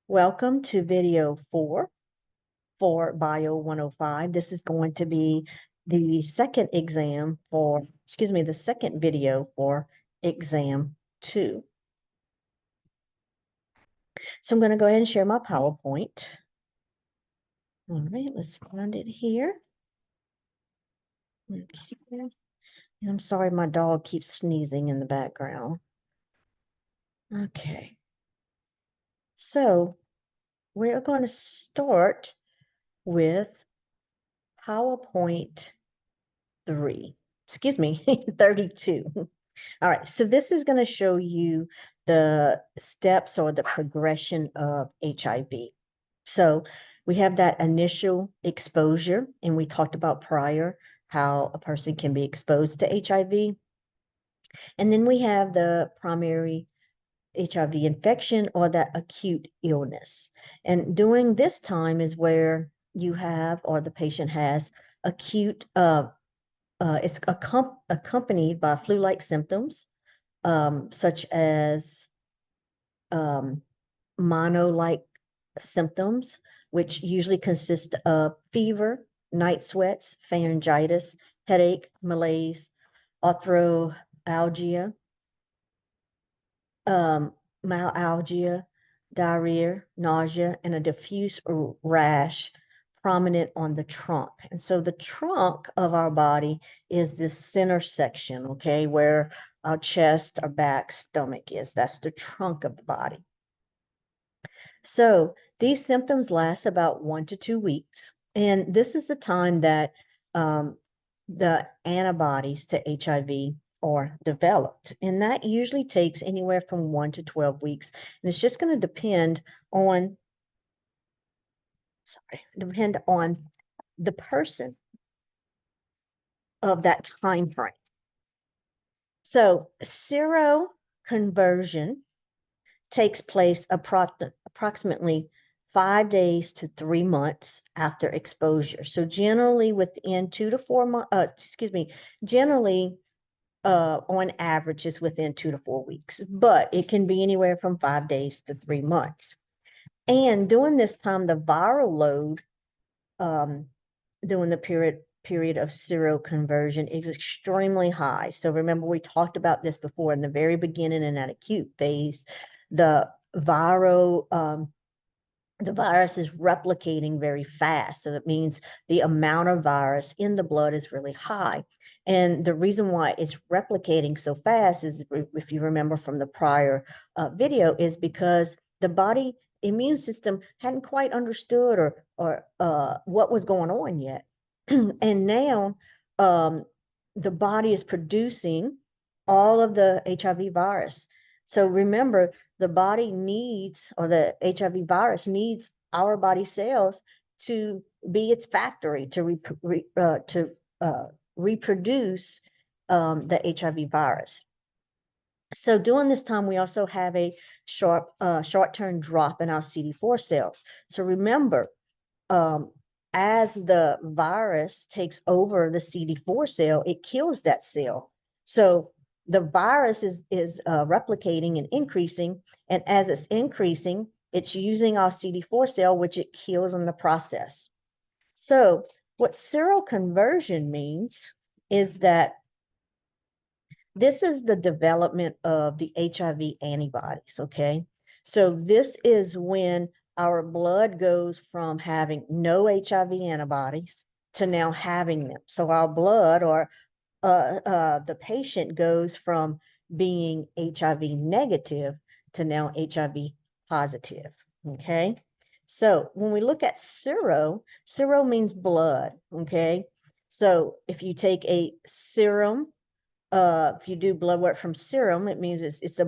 Welcome to video 4 for Bio 105. This is going to be the second exam for, the second video for exam 2. So I'm going to go ahead and share my PowerPoint. All right, let's find it here. Okay. I'm sorry, my dog keeps sneezing in the background. Okay. So we're going to start with PowerPoint 32. All right, so this is going to show you the steps or the progression of HIV. So we have that initial exposure, and we talked about prior how a person can be exposed to HIV. And then we have the primary HIV infection or that acute illness. And during this time is where you have, or the patient has, acute, it's accompanied by flu-like symptoms, such as mono-like symptoms, which usually consist of fever, night sweats, pharyngitis, headache, malaise, arthralgia, myalgia, diarrhea, nausea, and a diffuse rash prominent on the trunk. And so the trunk of our body is this center section, okay, where our chest, our back, stomach is. That's the trunk of the body. So these symptoms last about 1 to 2 weeks. And this is the time that the antibodies to HIV are developed. And that usually takes anywhere from 1 to 12 weeks. And it's just going to depend on, the person of that time frame. So seroconversion takes place approximately 5 days to 3 months after exposure. So generally within 2 to 4 months, generally on average is within 2 to 4 weeks, but it can be anywhere from 5 days to 3 months. And during this time, the viral load during the period of seroconversion is extremely high. So remember, we talked about this before in the very beginning in that acute phase. The virus is replicating very fast. So that means the amount of virus in the blood is really high. And the reason why it's replicating so fast is, if you remember from the prior video, is because the body immune system hadn't quite understood or what was going on yet. And now the body is producing all of the HIV virus. So remember, the body needs, or the HIV virus needs, our body cells to be its factory to reproduce the HIV virus. So during this time, we also have a short-term drop in our CD4 cells. So remember, as the virus takes over the CD4 cell, it kills that cell. So the virus is replicating and increasing, and as it's increasing, it's using our CD4 cell, which it kills in the process. So what seroconversion means is that this is the development of the HIV antibodies, okay? So this is when our blood goes from having no HIV antibodies to now having them. So our blood, or the patient, goes from being HIV negative to now HIV positive, okay? So when we look at sero means blood, okay? So if you take a serum, if you do blood work from serum, it means it's a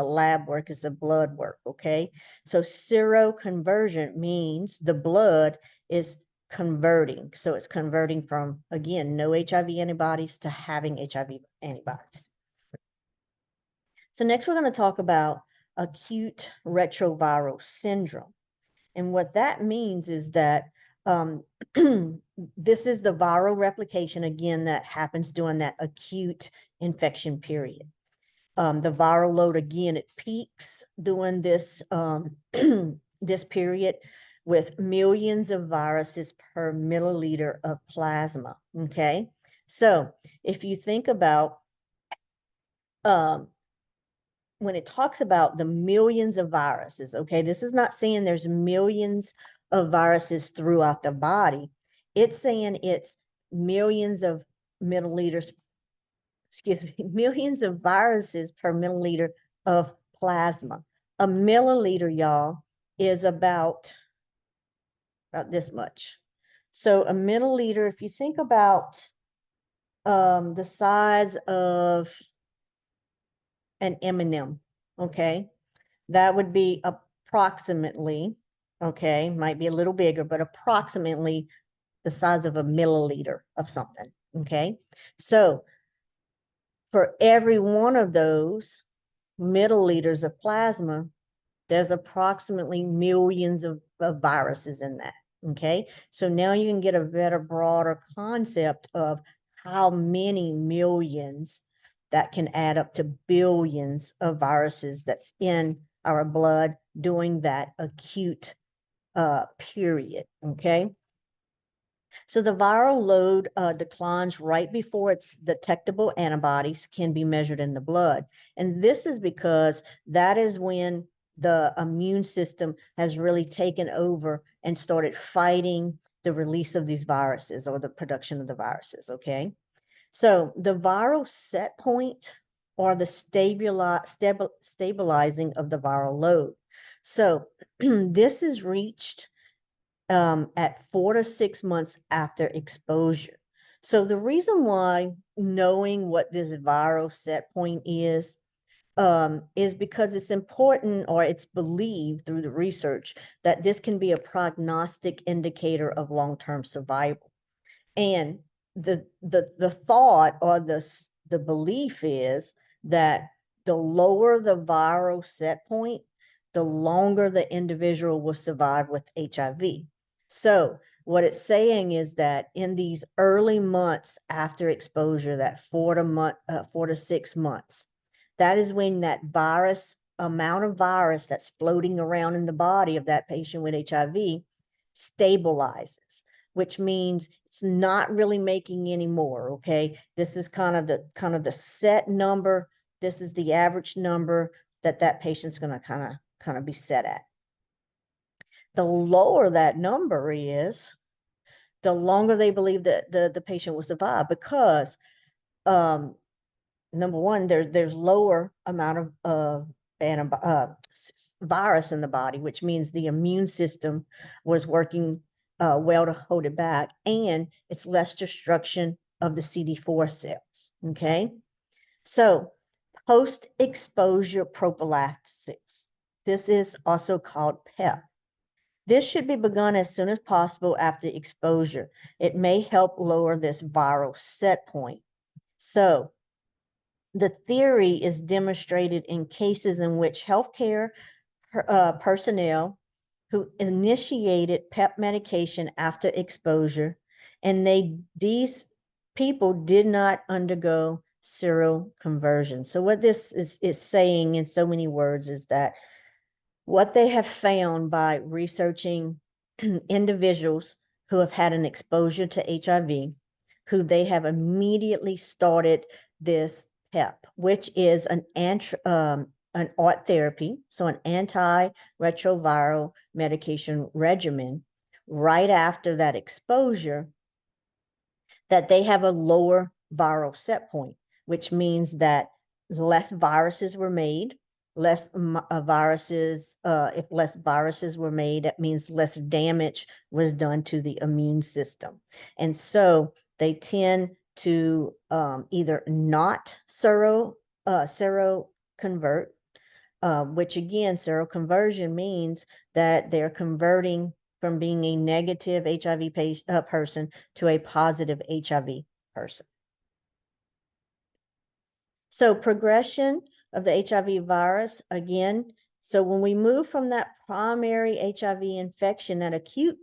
lab work, it's a blood work, okay? So seroconversion means the blood is converting. So it's converting from, again, no HIV antibodies to having HIV antibodies. So next we're going to talk about acute retroviral syndrome. And what that means is that this is the viral replication, again, that happens during that acute infection period. The viral load, again, it peaks during this this period with millions of viruses per milliliter of plasma. Okay, so if you think about when it talks about the millions of viruses, okay, this is not saying there's millions of viruses throughout the body. It's saying it's millions of milliliters, excuse me, millions of viruses per milliliter of plasma. A milliliter, y'all, is about this much. So a milliliter, if you think about the size of an M&M, okay, that would be approximately, okay, might be a little bigger, but approximately the size of a milliliter of something, okay? So for every one of those milliliters of plasma, there's approximately millions of viruses in that, okay? So now you can get a better, broader concept of how many millions that can add up to billions of viruses that's in our blood during that acute period, okay? So the viral load declines right before its detectable antibodies can be measured in the blood. And this is because that is when the immune system has really taken over and started fighting the release of these viruses or the production of the viruses, okay? So the viral set point or the stabilizing of the viral load. So this is reached at 4 to 6 months after exposure. So the reason why knowing what this viral set point is because it's important, or it's believed through the research that this can be a prognostic indicator of long-term survival. And the thought or the belief is that the lower the viral set point, the longer the individual will survive with HIV. So what it's saying is that in these early months after exposure, that 4 to 6 months, that is when that amount of virus that's floating around in the body of that patient with HIV stabilizes, which means it's not really making any more. Okay, this is kind of the set number. This is the average number that patient's going to kind of be set at. The lower that number is, the longer they believe that the patient will survive, because number one, there's lower amount of virus in the body, which means the immune system was working well to hold it back, and it's less destruction of the CD4 cells. Okay, so post-exposure prophylaxis. This is also called PEP. This should be begun as soon as possible after exposure. It may help lower this viral set point. So the theory is demonstrated in cases in which healthcare personnel who initiated PEP medication after exposure, and these people did not undergo seroconversion. So what this is saying in so many words is that what they have found by researching individuals who have had an exposure to HIV, who they have immediately started this PEP, which is an ART therapy, so an antiretroviral medication regimen, right after that exposure, that they have a lower viral set point, which means that less viruses were made, if less viruses were made, that means less damage was done to the immune system. And so they tend to either not seroconvert, which again, seroconversion means that they're converting from being a negative HIV person to a positive HIV person. So progression of the HIV virus, again, so when we move from that primary HIV infection, that acute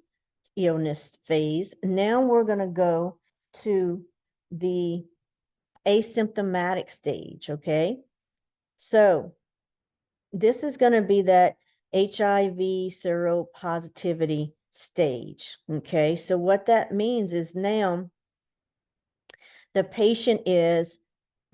illness phase, now we're going to go to the asymptomatic stage, okay? So this is going to be that HIV seropositivity stage. Okay, so what that means is now the patient is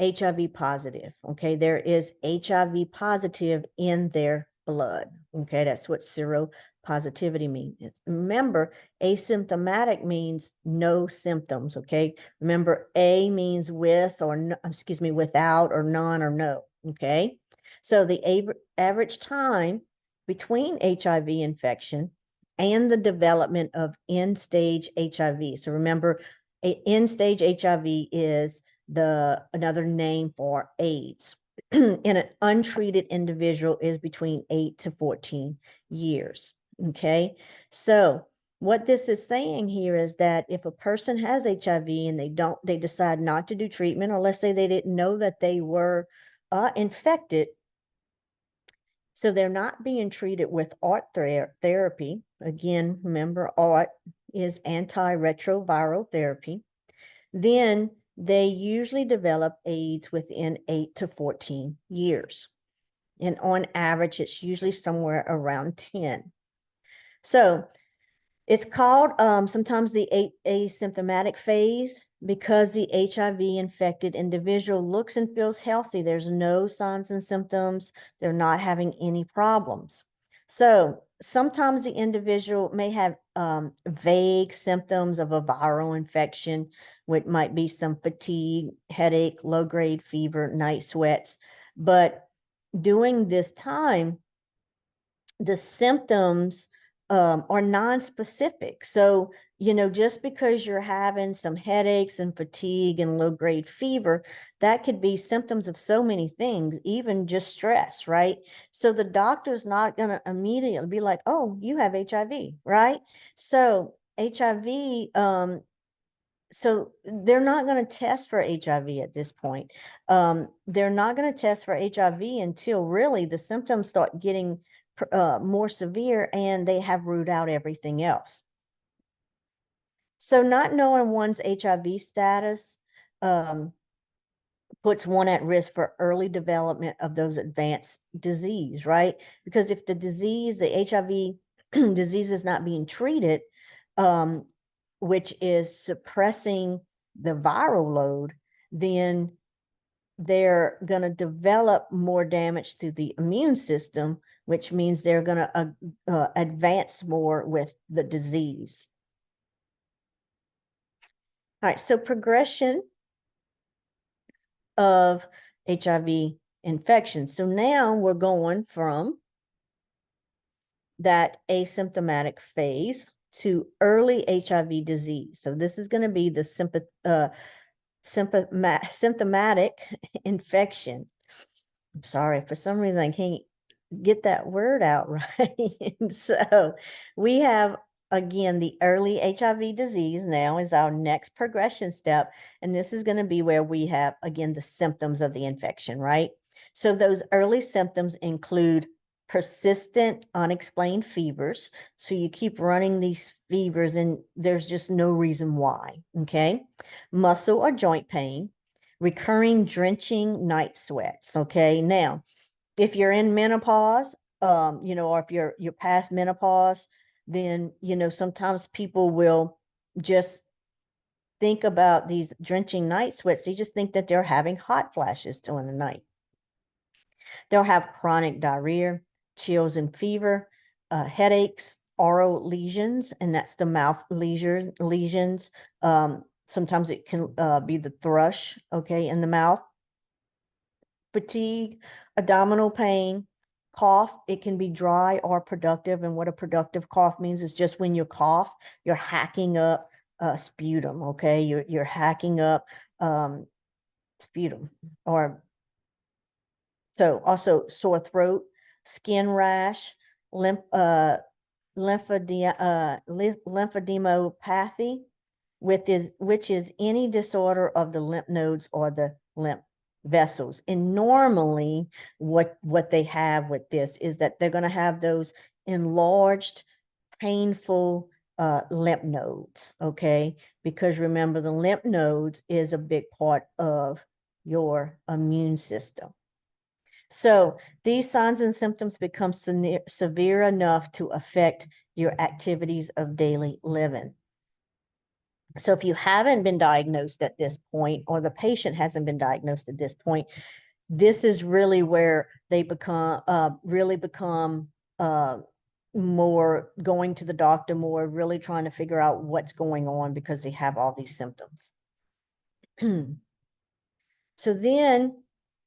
HIV positive. Okay, there is HIV positive in their blood. Okay, that's what seropositivity means. Remember, asymptomatic means no symptoms. Okay, remember, A means with or no, excuse me, without or none or no. Okay, so the average time between HIV infection and the development of end-stage HIV. So remember, end-stage HIV is another name for AIDS in an untreated individual is between 8 to 14 years. Okay, so what this is saying here is that if a person has HIV and they decide not to do treatment, or let's say they didn't know that they were infected, so they're not being treated with ART therapy. Again, remember, ART is antiretroviral therapy. Then they usually develop AIDS within 8 to 14 years. And on average, it's usually somewhere around 10. So it's called sometimes the asymptomatic phase because the HIV infected individual looks and feels healthy. There's no signs and symptoms. They're not having any problems. So sometimes the individual may have vague symptoms of a viral infection, which might be some fatigue, headache, low-grade fever, night sweats. But during this time, the symptoms are non-specific. So, just because you're having some headaches and fatigue and low-grade fever, that could be symptoms of so many things, even just stress, right? So the doctor's not going to immediately be like, oh, you have HIV, right? So HIV, so they're not going to test for HIV at this point. They're not going to test for HIV until really the symptoms start getting more severe and they have ruled out everything else. So not knowing one's HIV status puts one at risk for early development of those advanced disease, right? Because if the HIV disease is not being treated, which is suppressing the viral load, then they're going to develop more damage to the immune system, which means they're going to advance more with the disease. All right, so progression of HIV infection. So now we're going from that asymptomatic phase to early HIV disease. So this is going to be the symptomatic infection. I'm sorry, for some reason I can't get that word out right. And so we have, again, the early HIV disease now is our next progression step. And this is going to be where we have, again, the symptoms of the infection, right? So those early symptoms include persistent unexplained fevers. So you keep running these fevers and there's just no reason why, okay? Muscle or joint pain, recurring drenching night sweats, okay? Now, if you're in menopause, or if you're past menopause, then, sometimes people will just think about these drenching night sweats. They just think that they're having hot flashes during the night. They'll have chronic diarrhea, chills and fever, headaches, oral lesions, and that's the mouth lesions. Sometimes it can be the thrush, okay, in the mouth. Fatigue, abdominal pain, cough. It can be dry or productive. And what a productive cough means is just when you cough, you're hacking up sputum, okay? You're hacking up sputum. Or so also sore throat, skin rash, lymphadenopathy, which is any disorder of the lymph nodes or the lymph vessels. And normally what they have with this is that they're going to have those enlarged, painful lymph nodes, okay? Because remember, the lymph nodes is a big part of your immune system. So these signs and symptoms become severe enough to affect your activities of daily living. So if you haven't been diagnosed at this point, or the patient hasn't been diagnosed at this point, this is really where they really become more going to the doctor more, really trying to figure out what's going on because they have all these symptoms. So then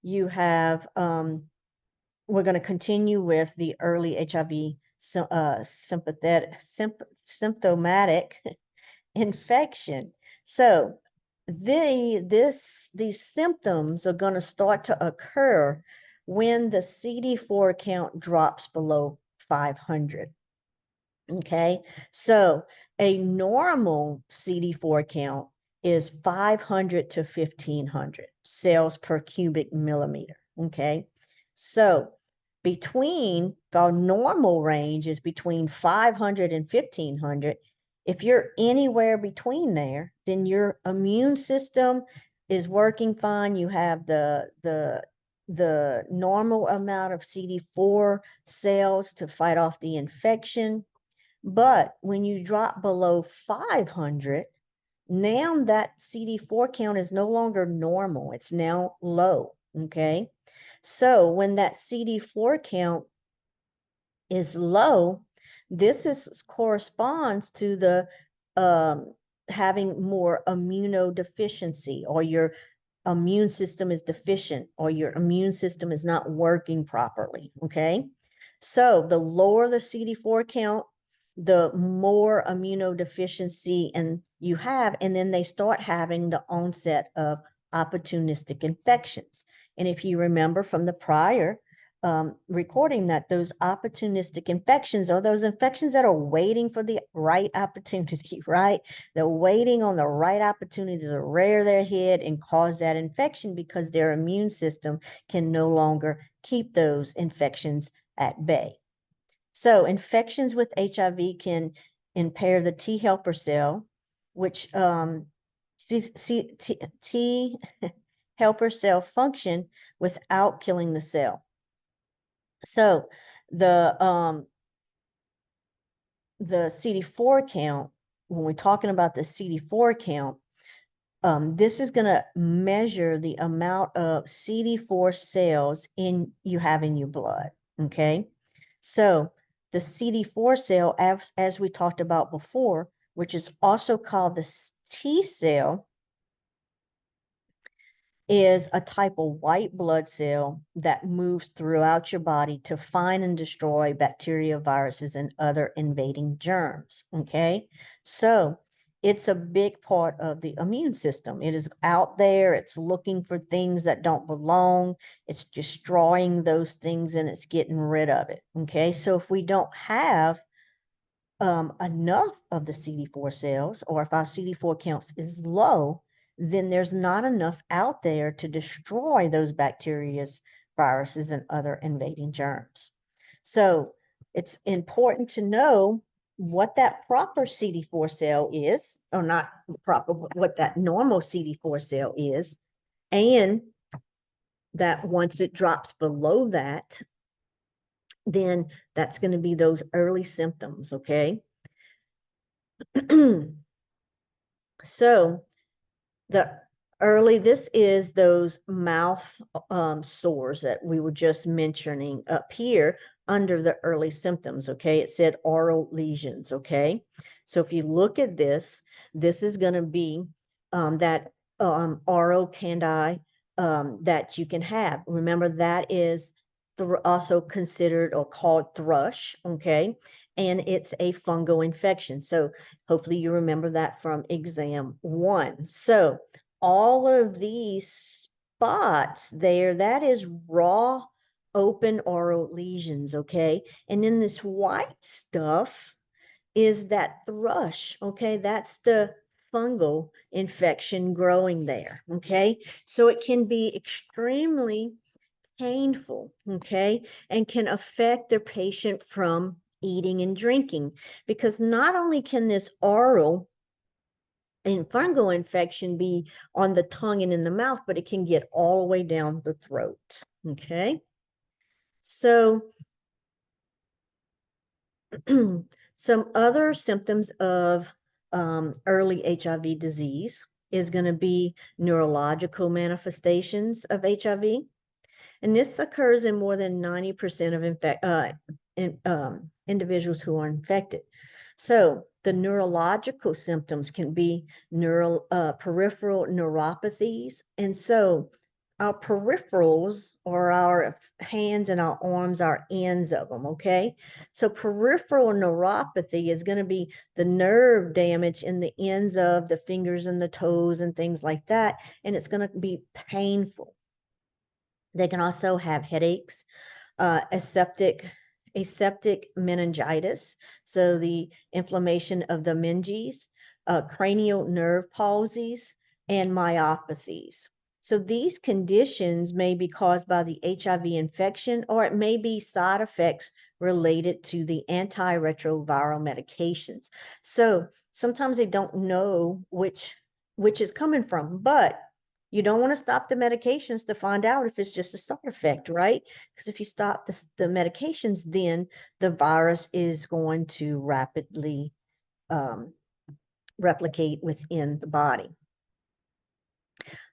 you have, we're going to continue with the early HIV symptomatic infection. So these symptoms are going to start to occur when the CD4 count drops below 500. Okay, so a normal CD4 count is 500 to 1500 cells per cubic millimeter. Okay, so between the normal range is between 500 and 1500. If you're anywhere between there, then your immune system is working fine. You have the normal amount of CD4 cells to fight off the infection. But when you drop below 500, now that CD4 count is no longer normal. It's now low, okay? So when that CD4 count is low, this corresponds to the having more immunodeficiency, or your immune system is deficient, or your immune system is not working properly, okay? So the lower the CD4 count, the more immunodeficiency and you have, and then they start having the onset of opportunistic infections. And if you remember from the prior recording, that those opportunistic infections are those infections that are waiting for the right opportunity, right? They're waiting on the right opportunity to rear their head and cause that infection, because their immune system can no longer keep those infections at bay. So infections with HIV can impair the T helper cell, which T helper cell function without killing the cell. So the CD4 count, when we're talking about the CD4 count, this is going to measure the amount of CD4 cells you have in your blood. Okay, so the CD4 cell, as we talked about before, which is also called the T cell, is a type of white blood cell that moves throughout your body to find and destroy bacteria, viruses, and other invading germs. Okay, so it's a big part of the immune system. It is out there, it's looking for things that don't belong, it's destroying those things, and it's getting rid of it. Okay, so if we don't have enough of the CD4 cells, or if our CD4 counts is low, then there's not enough out there to destroy those bacteria, viruses, and other invading germs. So it's important to know what that proper CD4 cell is, or not proper, what that normal CD4 cell is, and that once it drops below that, then that's going to be those early symptoms, okay? So this is those mouth sores that we were just mentioning up here under the early symptoms. Okay, it said oral lesions. Okay, so if you look at this is going to be that oral candi that you can have. Remember, that is also considered or called thrush. Okay, and it's a fungal infection. So hopefully you remember that from exam 1. So all of these spots there, that is raw open oral lesions, okay? And then this white stuff is that thrush, okay? That's the fungal infection growing there, okay? So it can be extremely painful, okay? And can affect the patient from eating and drinking, because not only can this oral and fungal infection be on the tongue and in the mouth, but it can get all the way down the throat. Okay. So some other symptoms of early HIV disease is going to be neurological manifestations of HIV. And this occurs in more than 90% of individuals who are infected. So the neurological symptoms can be peripheral neuropathies. And so our peripherals, or our hands and our arms, are ends of them, okay? So peripheral neuropathy is going to be the nerve damage in the ends of the fingers and the toes and things like that. And it's going to be painful. They can also have headaches, aseptic meningitis, so the inflammation of the meninges, cranial nerve palsies, and myopathies. So these conditions may be caused by the HIV infection, or it may be side effects related to the antiretroviral medications. So sometimes they don't know which is coming from, but you don't want to stop the medications to find out if it's just a side effect, right? Because if you stop the medications, then the virus is going to rapidly um, replicate within the body.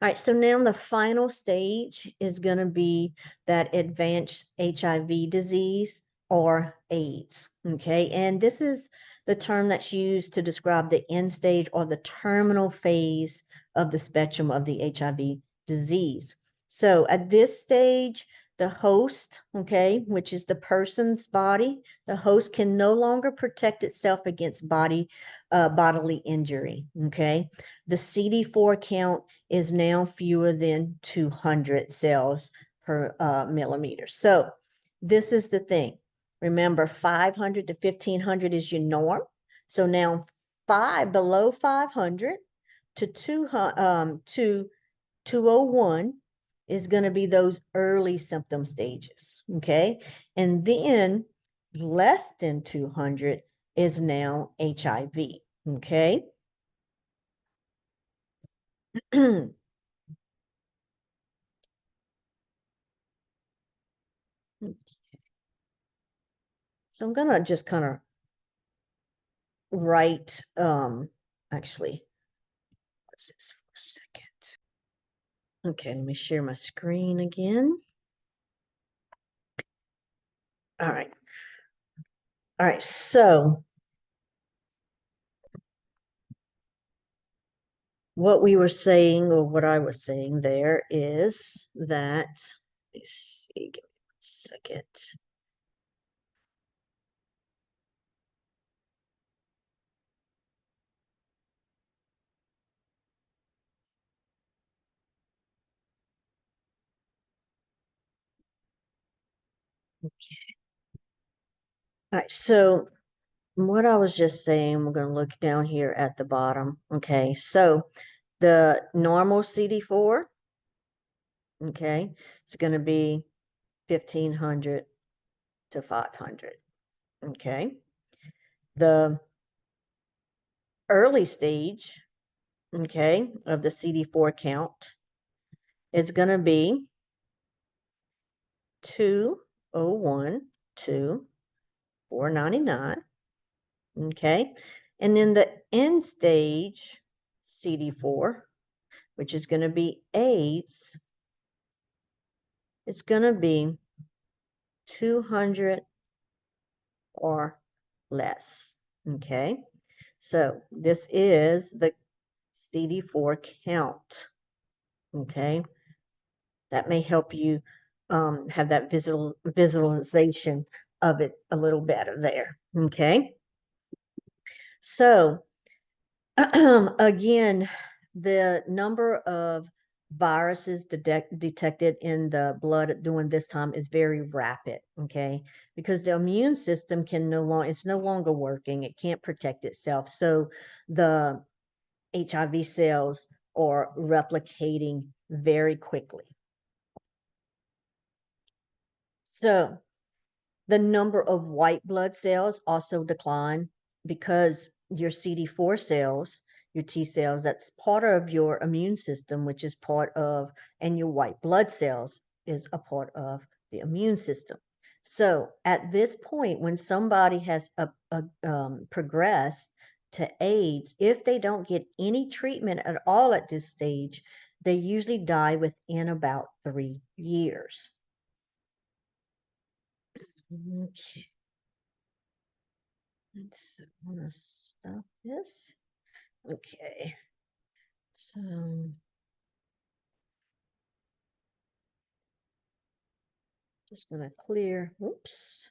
All right, so now the final stage is going to be that advanced HIV disease, or AIDS, okay? And this is the term that's used to describe the end stage or the terminal phase of the spectrum of the HIV disease. So at this stage, the host, okay, which is the person's body, the host can no longer protect itself against bodily injury, okay? The CD4 count is now fewer than 200 cells per millimeter. So this is the thing. Remember, 500 to 1500 is your norm. So now below 500 to 201 is going to be those early symptom stages, okay? And then less than 200 is now HIV, okay? So I'm gonna just kind of write, actually, what's this for a second? Okay, let me share my screen again. All right. All right, so what we were saying, or what I was saying there, is that, let me see, give me a second. Okay. All right, so what I was just saying, we're going to look down here at the bottom. Okay, so the normal CD4, okay, it's going to be 1500 to 500. Okay. The early stage, okay, of the CD4 count is going to be 201 to 499. Okay. And then the end stage CD4, which is going to be AIDS, it's going to be 200 or less. Okay. So this is the CD4 count. Okay. That may help you have that visualization of it a little better there. Okay. So again, the number of viruses detected in the blood during this time is very rapid. Okay. Because the immune system it's no longer working. It can't protect itself. So the HIV cells are replicating very quickly. So the number of white blood cells also decline, because your CD4 cells, your T cells, that's part of your immune system, which is part of, and your white blood cells is a part of the immune system. So at this point, when somebody has progressed to AIDS, if they don't get any treatment at all at this stage, they usually die within about 3 years. Okay, let's want to stop this. Okay, so just gonna clear. Oops.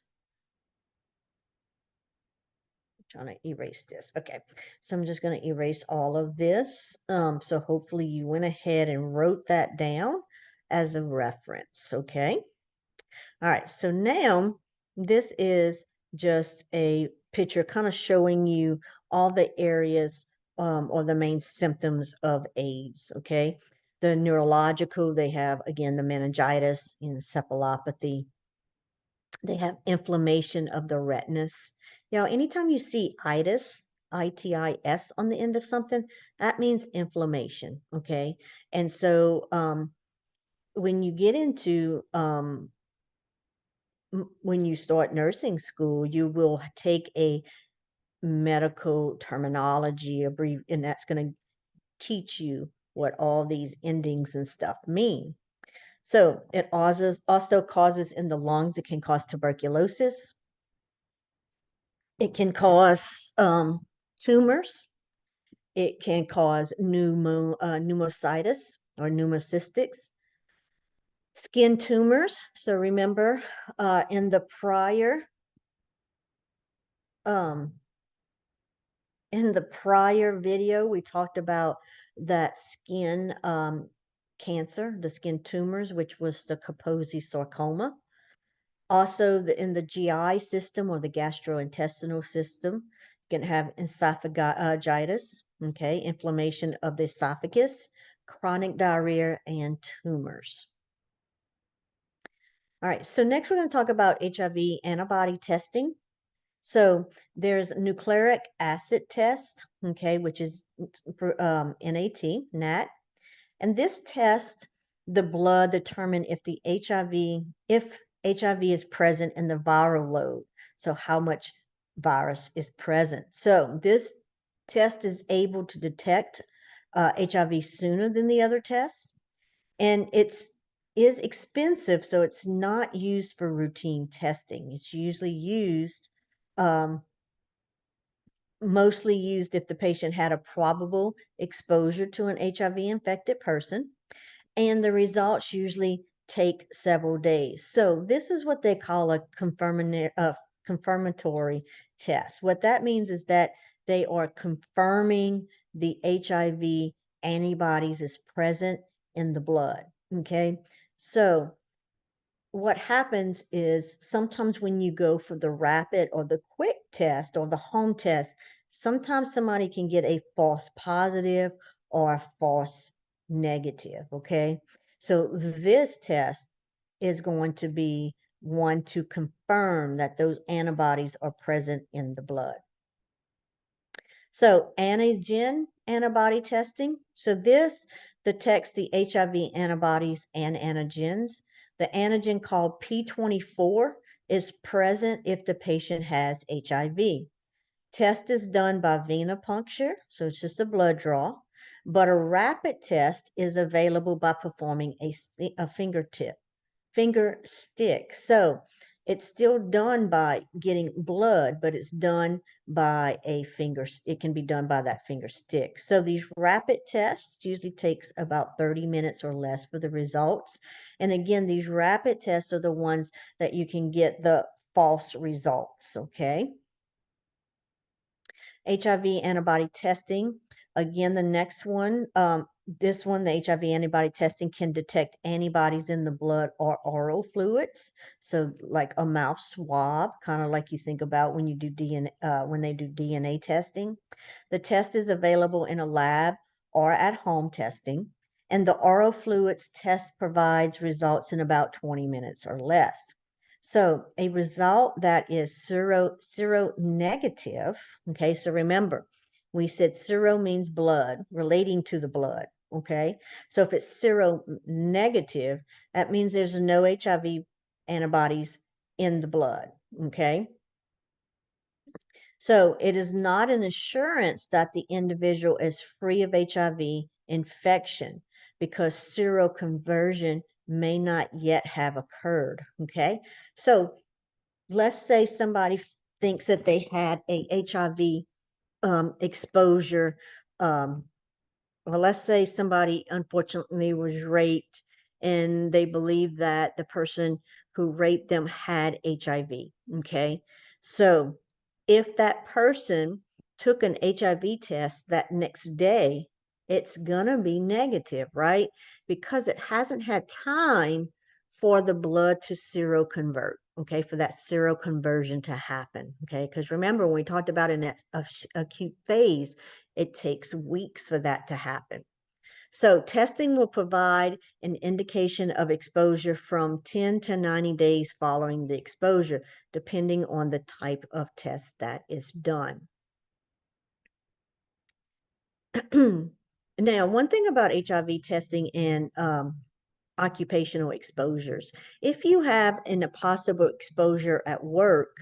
Trying to erase this. Okay, so I'm just going to erase all of this. So hopefully you went ahead and wrote that down as a reference. Okay. All right. So now this is just a picture kind of showing you all the areas or the main symptoms of AIDS. Okay. The neurological, they have again the meningitis, encephalopathy, they have inflammation of the retinas. Anytime you see itis, itis on the end of something, that means inflammation. Okay. And so when you get into when you start nursing school, you will take a medical terminology, and that's going to teach you what all these endings and stuff mean. So it also causes in the lungs, it can cause tuberculosis. It can cause tumors. It can cause pneumocystis or pneumocystis, skin tumors. So remember, in the um, prior video, we talked about that skin cancer, the skin tumors, which was the Kaposi sarcoma. Also, in the GI system or the gastrointestinal system, you can have esophagitis, okay, inflammation of the esophagus, chronic diarrhea, and tumors. All right, so next we're going to talk about HIV antibody testing. So there's nucleic acid test, okay, which is NAT. And this test the blood determine if HIV is present in the viral load. So how much virus is present. So this test is able to detect HIV sooner than the other tests. And is expensive, so it's not used for routine testing. It's usually used, mostly used if the patient had a probable exposure to an HIV infected person, and the results usually take several days. So this is what they call a confirmatory test. What that means is that they are confirming the HIV antibodies is present in the blood. Okay, so what happens is sometimes when you go for the rapid or the quick test or the home test, sometimes somebody can get a false positive or a false negative. Okay. So this test is going to be one to confirm that those antibodies are present in the blood. So antigen antibody testing. So this detects the HIV antibodies and antigens. The antigen called P24 is present if the patient has HIV. Test is done by venipuncture, so it's just a blood draw, but a rapid test is available by performing a finger stick. So it's still done by getting blood, but it's done by a finger. It can be done by that finger stick. So these rapid tests usually takes about 30 minutes or less for the results. And again, these rapid tests are the ones that you can get the false results, okay? HIV antibody testing. Again, the next one, this one, the HIV antibody testing can detect antibodies in the blood or oral fluids. So like a mouth swab, kind of like you think about when you do DNA, when they do DNA testing. The test is available in a lab or at home testing. And the oral fluids test provides results in about 20 minutes or less. So a result that is seronegative, okay, so remember, we said sero means blood, relating to the blood, okay? So if it's seronegative, that means there's no HIV antibodies in the blood, okay? So it is not an assurance that the individual is free of HIV infection because seroconversion may not yet have occurred, okay? So let's say somebody thinks that they had a HIV exposure. Well, let's say somebody unfortunately was raped and they believe that the person who raped them had HIV. Okay. So if that person took an HIV test that next day, it's going to be negative, right? Because it hasn't had time for the blood to seroconvert, okay, for that seroconversion to happen, okay? Because remember, when we talked about in that acute phase, it takes weeks for that to happen. So testing will provide an indication of exposure from 10 to 90 days following the exposure, depending on the type of test that is done. Now, one thing about HIV testing and occupational exposures. If you have a possible exposure at work,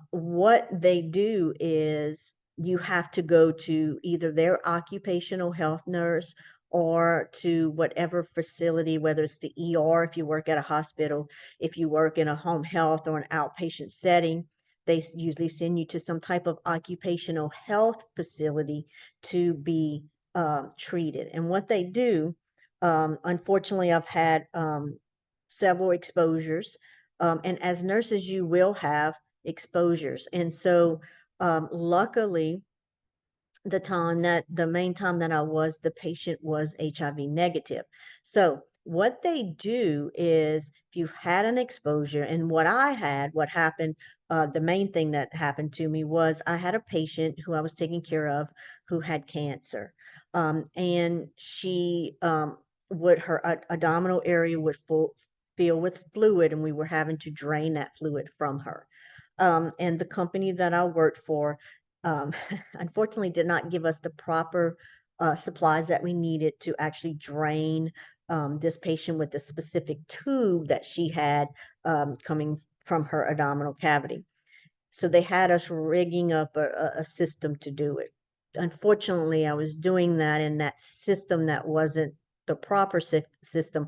what they do is you have to go to either their occupational health nurse or to whatever facility, whether it's the ER, if you work at a hospital, if you work in a home health or an outpatient setting, they usually send you to some type of occupational health facility to be treated. And what they do, unfortunately, I've had several exposures. And as nurses, you will have exposures. And so, luckily, the main time that I was, the patient was HIV negative. So, what they do is if you've had an exposure, and what happened, the main thing that happened to me was I had a patient who I was taking care of who had cancer. And she would her abdominal area would fill with fluid, and we were having to drain that fluid from her. And the company that I worked for, um, unfortunately, did not give us the proper supplies that we needed to actually drain this patient with the specific tube that she had coming from her abdominal cavity. So they had us rigging up a system to do it. Unfortunately, I was doing that, and that system that wasn't the proper system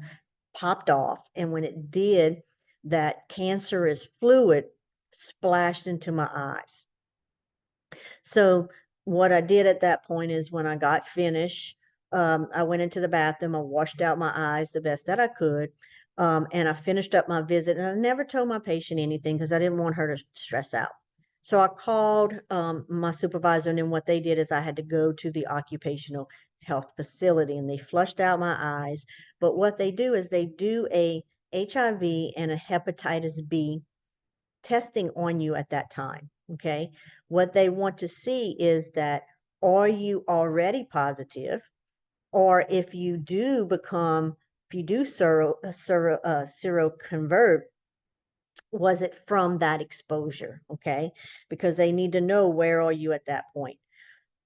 popped off. And when it did, that cancerous fluid splashed into my eyes. So what I did at that point is when I got finished, I went into the bathroom, I washed out my eyes the best that I could, and I finished up my visit. And I never told my patient anything because I didn't want her to stress out. So I called my supervisor, and then what they did is I had to go to the occupational health facility, and they flushed out my eyes. But what they do is they do a HIV and a hepatitis B testing on you at that time. Okay. What they want to see is that are you already positive? Or if you do seroconvert, was it from that exposure? Okay. Because they need to know where are you at that point.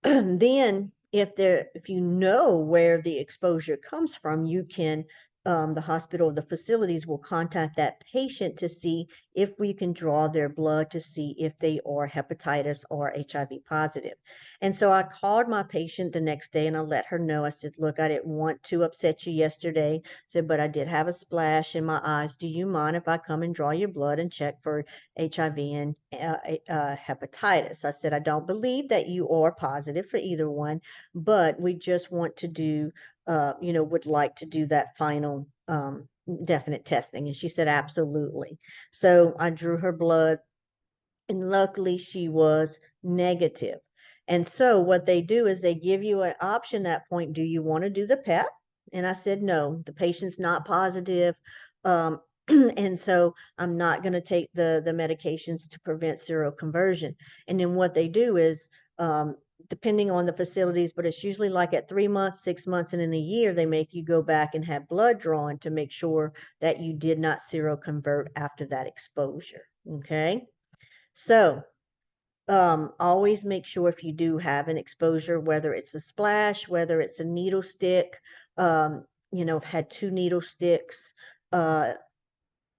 Then if you know where the exposure comes from, you can the hospital, the facilities will contact that patient to see if we can draw their blood to see if they are hepatitis or HIV positive. And so I called my patient the next day and I let her know. I said, look, I didn't want to upset you yesterday. I said, but I did have a splash in my eyes. Do you mind if I come and draw your blood and check for HIV and hepatitis? I said, I don't believe that you are positive for either one, but we just want to do, would like to do that final definite testing. And she said, absolutely. So I drew her blood, and luckily she was negative. And so what they do is they give you an option at that point. Do you want to do the PEP? And I said, no, the patient's not positive. Um, and so I'm not going to take the medications to prevent seroconversion. And then what they do is, depending on the facilities, but it's usually like at 3 months, 6 months, and in a year, they make you go back and have blood drawn to make sure that you did not seroconvert after that exposure. Okay. So always make sure if you do have an exposure, whether it's a splash, whether it's a needle stick, I've had 2 needle sticks, uh,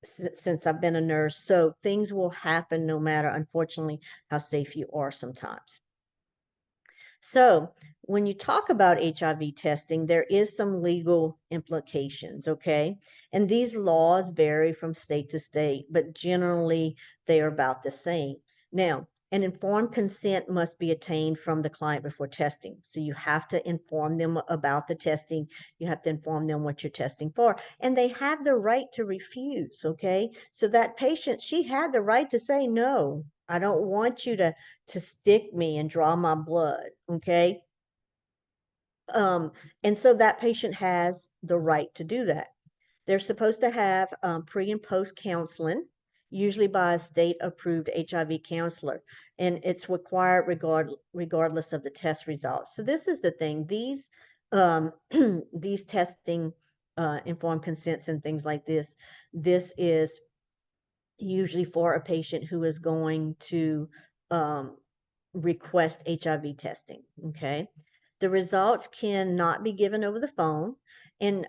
since I've been a nurse. So things will happen no matter, unfortunately, how safe you are sometimes. So when you talk about HIV testing, there is some legal implications, okay? And these laws vary from state to state, but generally they are about the same. Now, an informed consent must be attained from the client before testing. So you have to inform them about the testing. You have to inform them what you're testing for. And they have the right to refuse, okay? So that patient, she had the right to say, no, I don't want you to stick me and draw my blood, okay? Um, and so that patient has the right to do that. They're supposed to have pre and post counseling, usually by a state-approved HIV counselor, and it's required regardless of the test results. So this is the thing; these testing informed consents and things like this. This is usually for a patient who is going to um, request HIV testing. Okay. The results cannot be given over the phone, and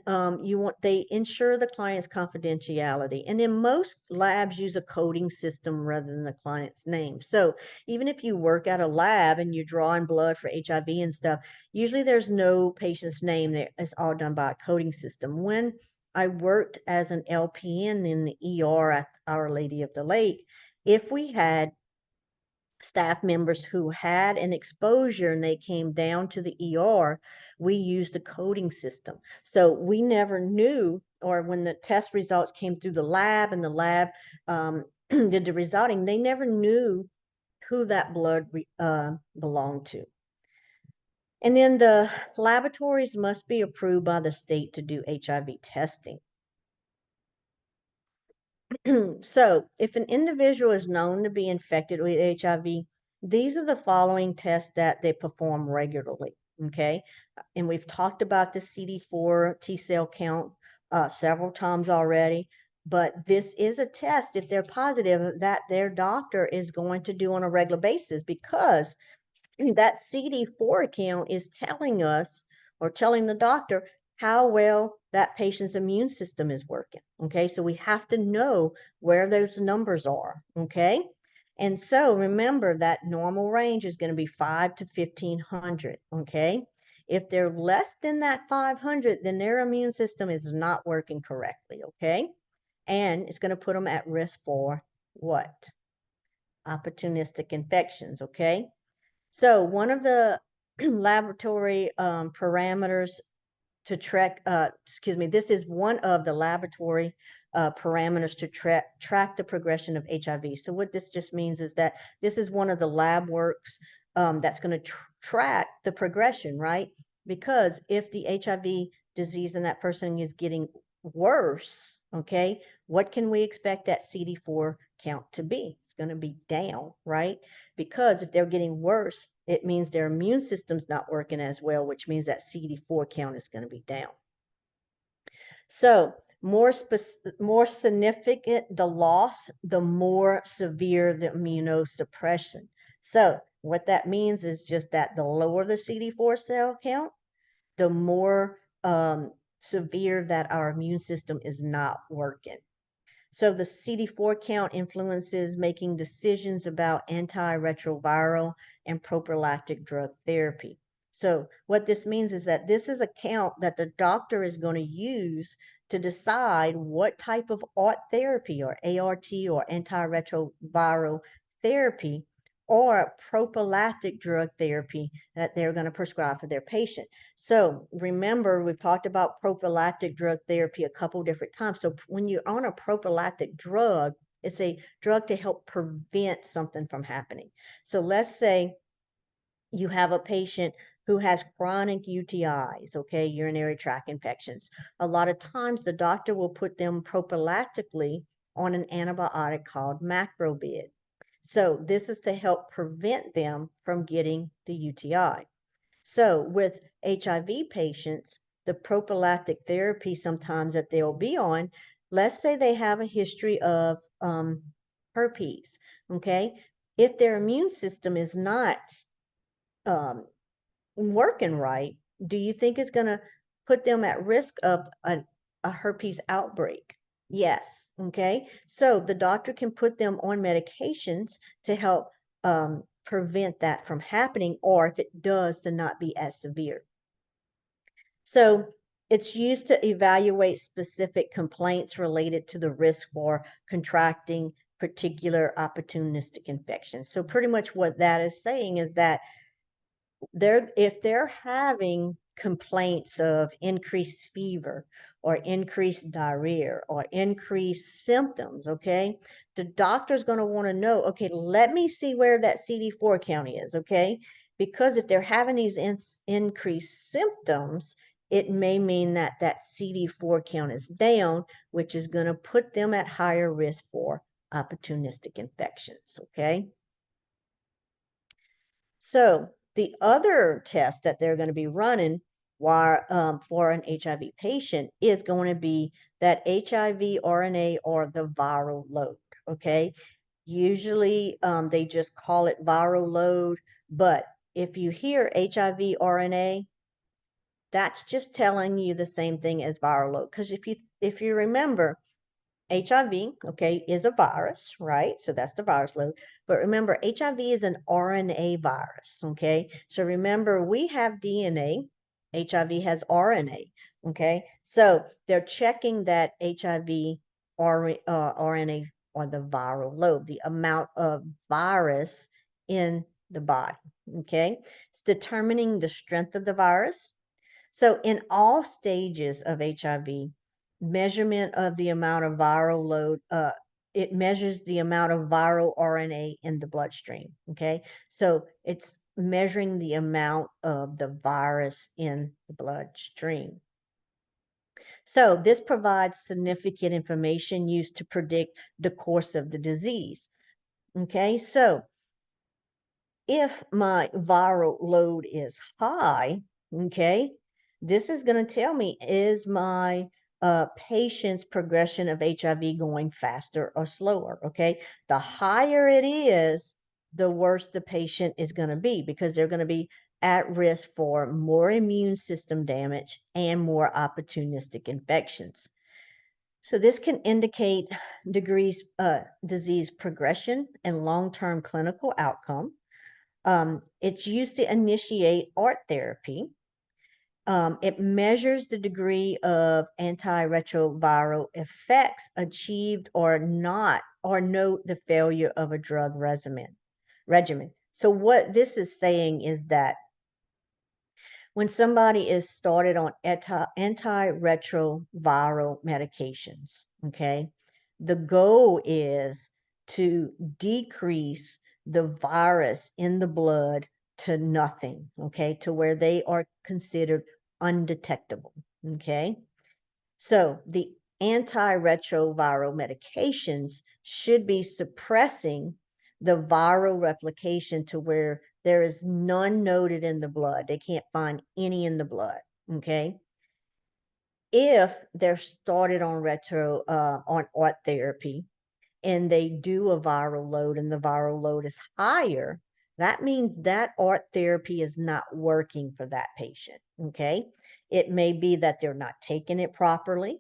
they ensure the client's confidentiality. And then most labs use a coding system rather than the client's name. So even if you work at a lab and you're drawing blood for HIV and stuff, usually there's no patient's name there. It's all done by a coding system. When I worked as an LPN in the ER at Our Lady of the Lake, if we had staff members who had an exposure and they came down to the ER, we used a coding system. So we never knew, or when the test results came through the lab and the lab did the resulting, they never knew who that blood belonged to. And then the laboratories must be approved by the state to do HIV testing. So, if an individual is known to be infected with HIV, these are the following tests that they perform regularly. Okay. And we've talked about the CD4 T cell count several times already, but this is a test, if they're positive, that their doctor is going to do on a regular basis, because that CD4 count is telling us, or telling the doctor, how well that patient's immune system is working. Okay, so we have to know where those numbers are. Okay, and so remember that normal range is going to be 5 to 1500. Okay, if they're less than that 500, then their immune system is not working correctly. Okay, and it's going to put them at risk for what? Opportunistic infections. Okay, so one of the laboratory parameters to track, this is one of the laboratory parameters to track the progression of HIV. So what this just means is that this is one of the lab works that's going to track the progression, right? Because if the HIV disease in that person is getting worse, okay, what can we expect that CD4 count to be? It's going to be down, right? Because if they're getting worse, it means their immune system's not working as well, which means that CD4 count is going to be down. So more significant the loss, the more severe the immunosuppression. So what that means is just that the lower the CD4 cell count, the more severe that our immune system is not working. So the CD4 count influences making decisions about antiretroviral and prophylactic drug therapy. So what this means is that this is a count that the doctor is going to use to decide what type of ART therapy, or ART, or antiretroviral therapy, or prophylactic drug therapy that they're going to prescribe for their patient. So remember, we've talked about prophylactic drug therapy a couple different times. So when you're on a prophylactic drug, it's a drug to help prevent something from happening. So let's say you have a patient who has chronic UTIs, okay, urinary tract infections. A lot of times the doctor will put them prophylactically on an antibiotic called Macrobid. So this is to help prevent them from getting the UTI. So with HIV patients, the prophylactic therapy sometimes that they'll be on, let's say they have a history of herpes, okay? If their immune system is not um, working right, do you think it's going to put them at risk of a herpes outbreak? Yes. Okay. So the doctor can put them on medications to help prevent that from happening, or if it does, to not be as severe. So it's used to evaluate specific complaints related to the risk for contracting particular opportunistic infections. So pretty much what that is saying is that if they're having complaints of increased fever or increased diarrhea or increased symptoms, okay, the doctor's going to want to know, okay, let me see where that CD4 count is, okay, because if they're having these increased symptoms, it may mean that that CD4 count is down, which is going to put them at higher risk for opportunistic infections, okay. So the other test that they're going to be running for an HIV patient is going to be that HIV RNA or the viral load. Okay. Usually they just call it viral load, but if you hear HIV RNA, that's just telling you the same thing as viral load. Because if you remember, HIV, okay, is a virus, right? So that's the virus load. But remember, HIV is an RNA virus, okay? So remember, we have DNA, HIV has RNA, okay? So they're checking that HIV RNA or the viral load, the amount of virus in the body, okay? It's determining the strength of the virus. So in all stages of HIV, measurement of the amount of viral load, it measures the amount of viral RNA in the bloodstream. Okay. So it's measuring the amount of the virus in the bloodstream. So this provides significant information used to predict the course of the disease. Okay. So if my viral load is high, okay, this is going to tell me, is my patient's progression of HIV going faster or slower? Okay, the higher it is, the worse the patient is going to be, because they're going to be at risk for more immune system damage and more opportunistic infections. So this can indicate disease progression and long-term clinical outcome. It's used to initiate art therapy. It measures the degree of antiretroviral effects achieved or not, or note the failure of a drug regimen. So what this is saying is that when somebody is started on antiretroviral medications, okay, the goal is to decrease the virus in the blood to nothing, okay, to where they are considered undetectable, okay. So the antiretroviral medications should be suppressing the viral replication to where there is none noted in the blood. They can't find any in the blood. Okay. If they're started on art therapy and they do a viral load and the viral load is higher, that means that art therapy is not working for that patient. Okay. It may be that they're not taking it properly.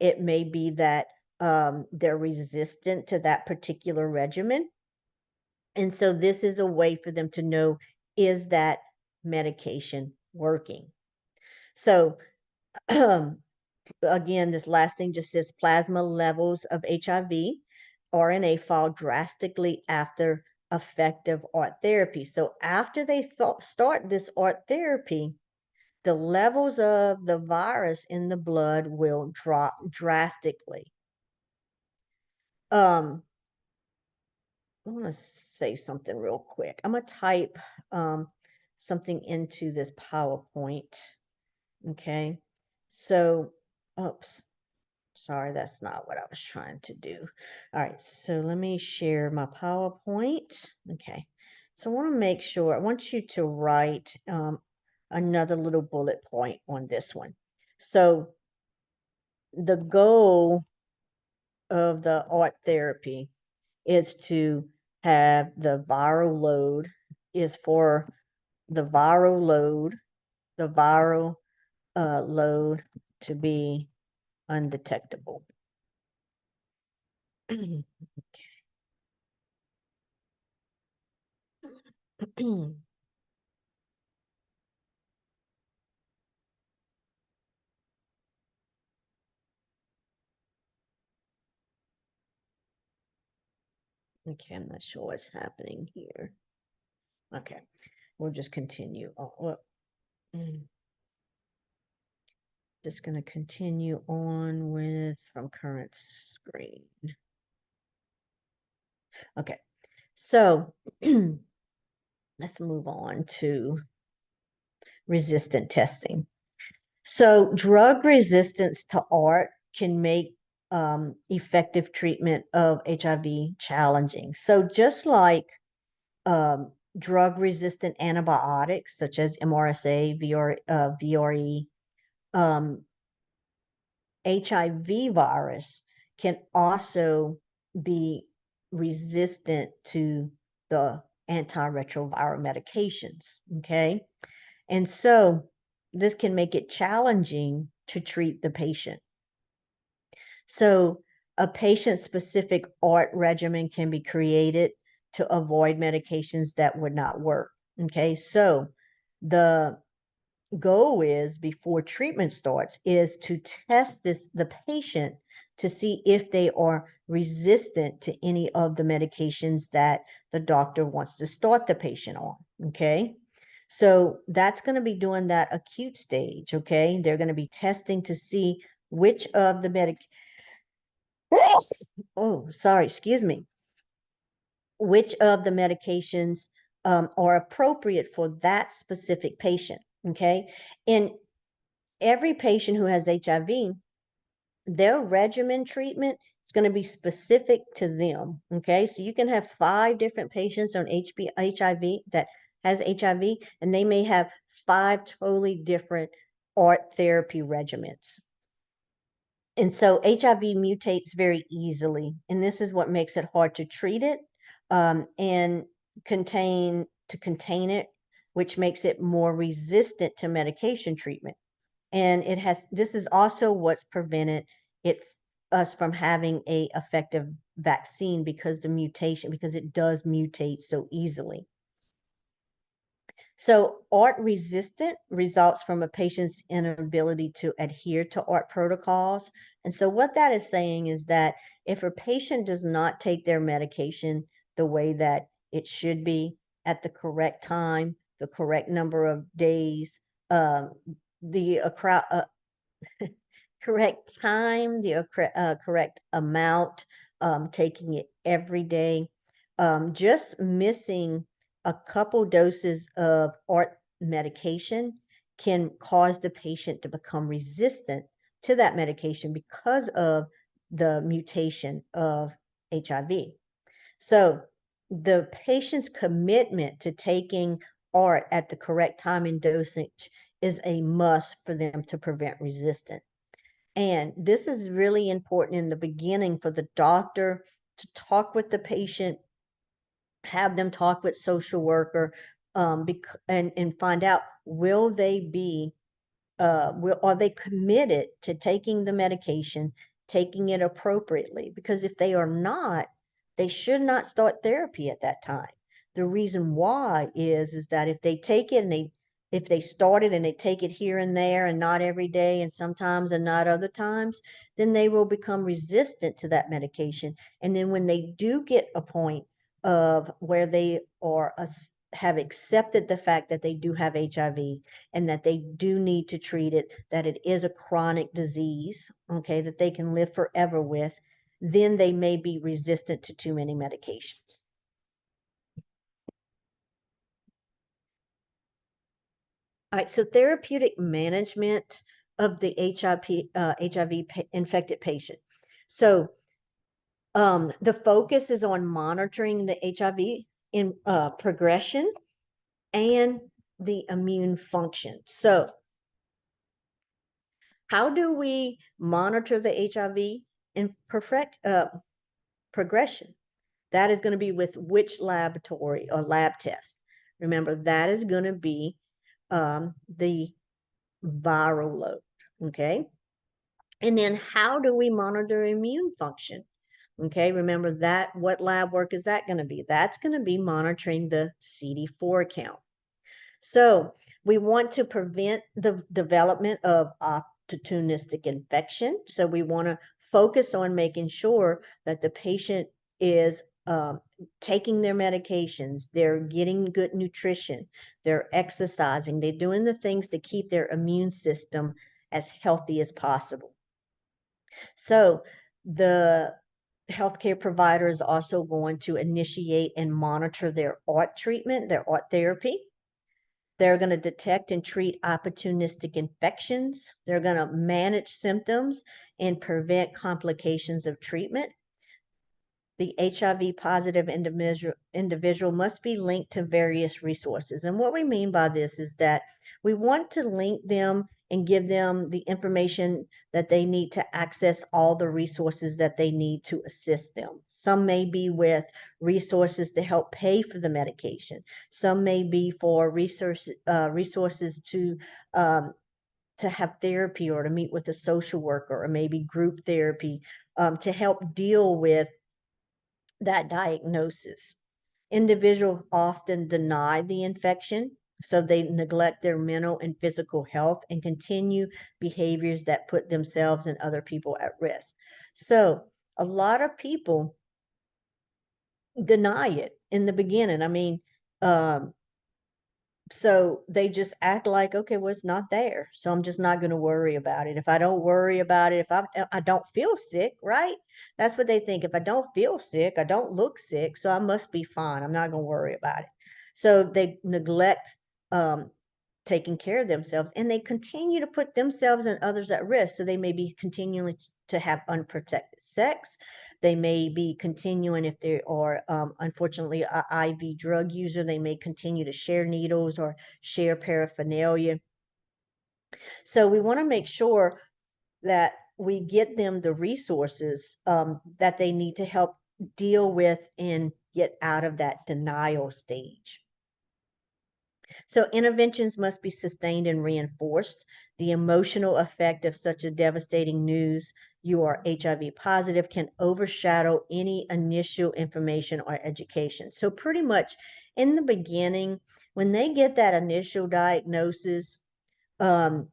It may be that they're resistant to that particular regimen. And so this is a way for them to know, is that medication working? So again, this last thing just says plasma levels of HIV RNA fall drastically after effective art therapy. So after they start this art therapy, the levels of the virus in the blood will drop drastically. I want to say something real quick. I'm going to type something into this PowerPoint. Okay. So, oops, sorry, that's not what I was trying to do. All right. So let me share my PowerPoint. Okay. So I want to make sure, I want you to write another little bullet point on this one. So the goal of the art therapy is to have the viral load, is for the viral load, the viral load to be undetectable. Okay, I'm not sure what's happening here. Okay, we'll just continue. Oh, well, just going to continue on with from current screen. Okay, so let's move on to resistant testing. So drug resistance to ART can make effective treatment of HIV challenging. So just like drug-resistant antibiotics such as MRSA, VRE, HIV virus can also be resistant to the antiretroviral medications, okay? And so this can make it challenging to treat the patient. So a patient-specific ART regimen can be created to avoid medications that would not work. Okay, so the goal is before treatment starts is to test the patient to see if they are resistant to any of the medications that the doctor wants to start the patient on. Okay, so that's going to be doing that acute stage. Okay, they're going to be testing to see which of the oh, sorry, excuse me, which of the medications are appropriate for that specific patient. Okay, and every patient who has HIV, their regimen treatment is going to be specific to them. Okay, so you can have 5 different patients on HIV that has HIV, and they may have 5 totally different ART therapy regimens. And so HIV mutates very easily, and this is what makes it hard to treat it and contain it, which makes it more resistant to medication treatment. And this is also what's prevented us from having a effective vaccine because it does mutate so easily. So ART resistant results from a patient's inability to adhere to ART protocols. And so what that is saying is that if a patient does not take their medication the way that it should be at the correct time, the correct number of days, the correct time, the correct amount, taking it every day. Just missing a couple doses of ART medication can cause the patient to become resistant to that medication because of the mutation of HIV. So the patient's commitment to taking ART at the correct time and dosage is a must for them to prevent resistance. And this is really important in the beginning for the doctor to talk with the patient, have them talk with social worker, and find out, will they be are they committed to taking the medication, taking it appropriately? Because if they are not, they should not start therapy at that time. The reason why is that if they take it and if they start it and they take it here and there and not every day and sometimes and not other times, then they will become resistant to that medication. And then when they do get a point of where they have accepted the fact that they do have HIV and that they do need to treat it, that it is a chronic disease, okay, that they can live forever with, then they may be resistant to too many medications. All right, so therapeutic management of the HIV infected patient. So the focus is on monitoring the HIV in progression and the immune function. So how do we monitor the HIV in progression? That is going to be with which laboratory or lab test? Remember, that is going to be the viral load, okay? And then how do we monitor immune function? Okay, remember that. What lab work is that going to be? That's going to be monitoring the CD4 count. So we want to prevent the development of opportunistic infection. So we want to focus on making sure that the patient is taking their medications, they're getting good nutrition, they're exercising, they're doing the things to keep their immune system as healthy as possible. So the healthcare provider is also going to initiate and monitor their ART treatment, their ART therapy. They're going to detect and treat opportunistic infections. They're going to manage symptoms and prevent complications of treatment. The HIV positive individual must be linked to various resources. And what we mean by this is that we want to link them and give them the information that they need to access all the resources that they need to assist them. Some may be with resources to help pay for the medication. Some may be for resources to have therapy or to meet with a social worker, or maybe group therapy to help deal with that diagnosis. Individuals often deny the infection, so they neglect their mental and physical health and continue behaviors that put themselves and other people at risk. So a lot of people deny it in the beginning. I mean, um, so they just act like, okay, well, it's not there, so I'm just not going to worry about it. If I don't worry about it, if I don't feel sick, right? That's what they think. If I don't feel sick, I don't look sick, so I must be fine. I'm not going to worry about it. So they neglect um, taking care of themselves, and they continue to put themselves and others at risk. So they may be continuing to have unprotected sex. They may be continuing, if they are unfortunately an IV drug user, they may continue to share needles or share paraphernalia. So we want to make sure that we get them the resources that they need to help deal with and get out of that denial stage. So interventions must be sustained and reinforced. The emotional effect of such a devastating news, you are HIV positive, can overshadow any initial information or education. So pretty much in the beginning, when they get that initial diagnosis, um,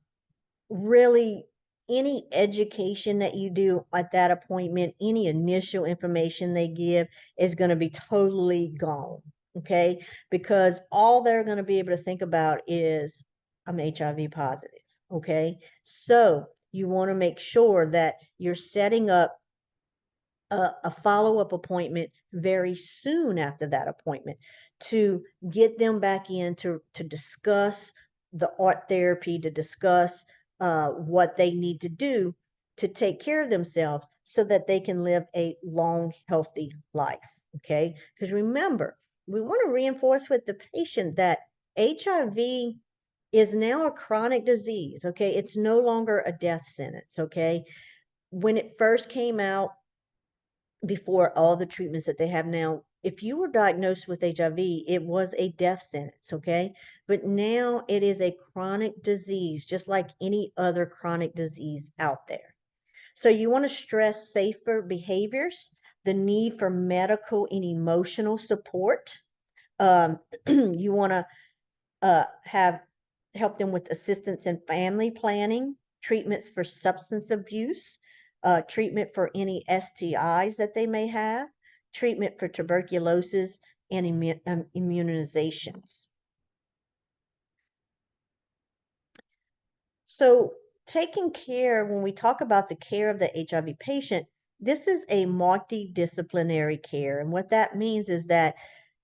really any education that you do at that appointment, any initial information they give is going to be totally gone. Okay. Because all they're going to be able to think about is, I'm HIV positive. Okay. So you want to make sure that you're setting up a follow-up appointment very soon after that appointment to get them back in to discuss the art therapy, to discuss what they need to do to take care of themselves so that they can live a long, healthy life. Okay. Because remember, we want to reinforce with the patient that HIV is now a chronic disease. Okay. It's no longer a death sentence. Okay. When it first came out, before all the treatments that they have now, if you were diagnosed with HIV, it was a death sentence, okay? But now it is a chronic disease, just like any other chronic disease out there. So you want to stress safer behaviors, the need for medical and emotional support. You want to have help them with assistance in family planning, treatments for substance abuse, treatment for any STIs that they may have, treatment for tuberculosis, and immunizations. So taking care, when we talk about the care of the HIV patient, this is a multidisciplinary care. And what that means is that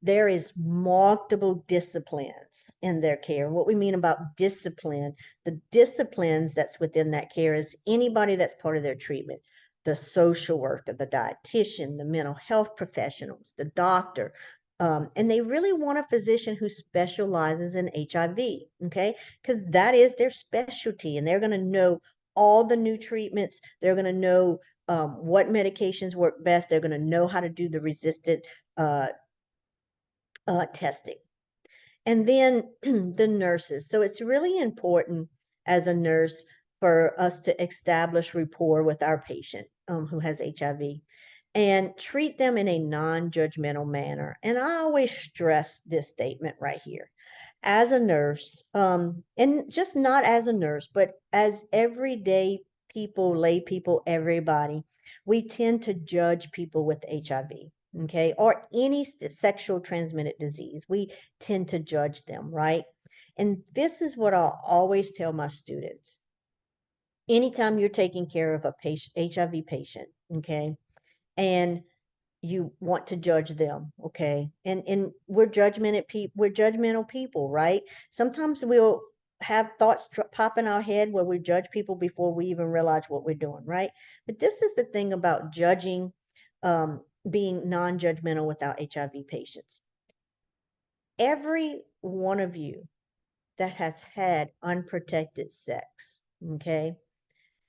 there is multiple disciplines in their care. What we mean about discipline, the disciplines that's within that care is anybody that's part of their treatment, the social worker, the dietitian, the mental health professionals, the doctor, and they really want a physician who specializes in HIV, okay? Because that is their specialty, and they're going to know all the new treatments. They're going to know what medications work best. They're going to know how to do the resistant testing. And then the nurses. So it's really important as a nurse for us to establish rapport with our patient who has HIV. and treat them in a non-judgmental manner. And I always stress this statement right here. As a nurse, and just not as a nurse, but as everyday people, lay people, everybody, we tend to judge people with HIV, okay, or any sexual transmitted disease. We tend to judge them, right? And this is what I'll always tell my students. Anytime you're taking care of a patient, HIV patient, okay, and you want to judge them, okay, and we're judgmental people, right? Sometimes we'll have thoughts pop in our head where we judge people before we even realize what we're doing, right? But this is the thing about judging, being non-judgmental with our HIV patients. Every one of you that has had unprotected sex, okay,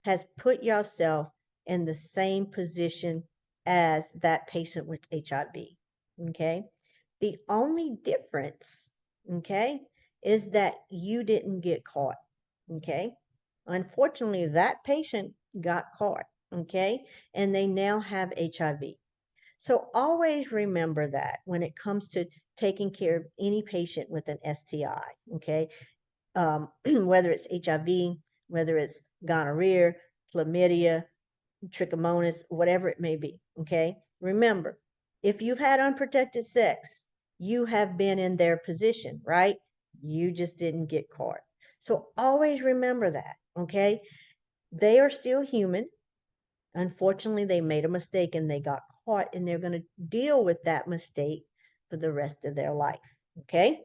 has put yourself in the same position as that patient with HIV. Okay. The only difference, okay, is that you didn't get caught. Okay. Unfortunately, that patient got caught. Okay. And they now have HIV. So always remember that when it comes to taking care of any patient with an STI. Okay. Whether it's HIV, whether it's gonorrhea, chlamydia, trichomonas, whatever it may be. Okay. Remember, if you've had unprotected sex, you have been in their position, right? You just didn't get caught. So always remember that. Okay. They are still human. Unfortunately, they made a mistake and they got caught, and they're going to deal with that mistake for the rest of their life. Okay.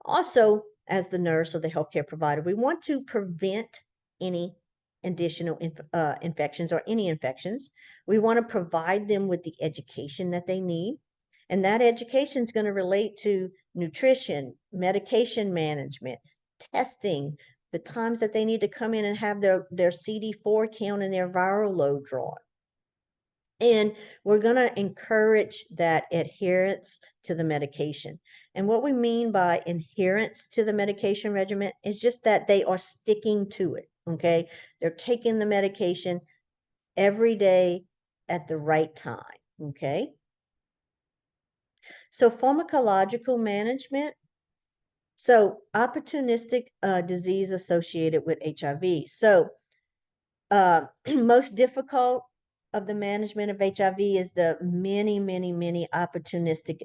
Also, as the nurse or the healthcare provider, we want to prevent any additional infections or any infections. We want to provide them with the education that they need. And that education is going to relate to nutrition, medication management, testing, the times that they need to come in and have their CD4 count and their viral load drawn. And we're going to encourage that adherence to the medication. And what we mean by adherence to the medication regimen is just that they are sticking to it. Okay. They're taking the medication every day at the right time. Okay. So, pharmacological management. So, opportunistic disease associated with HIV. So, most difficult of the management of HIV is the many opportunistic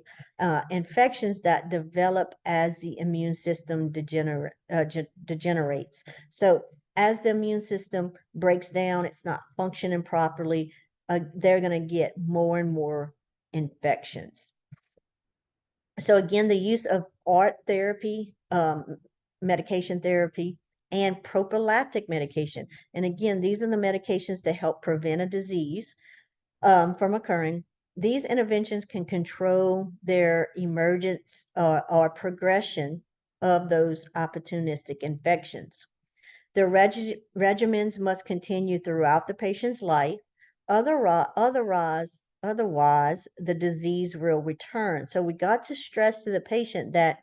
infections that develop as the immune system degenerates. So as the immune system breaks down, it's not functioning properly, they're going to get more and more infections. So again, the use of art therapy, medication therapy, and prophylactic medication. And again, these are the medications that help prevent a disease from occurring. These interventions can control their emergence or progression of those opportunistic infections. The regimens must continue throughout the patient's life. Otherwise, the disease will return. So we got to stress to the patient that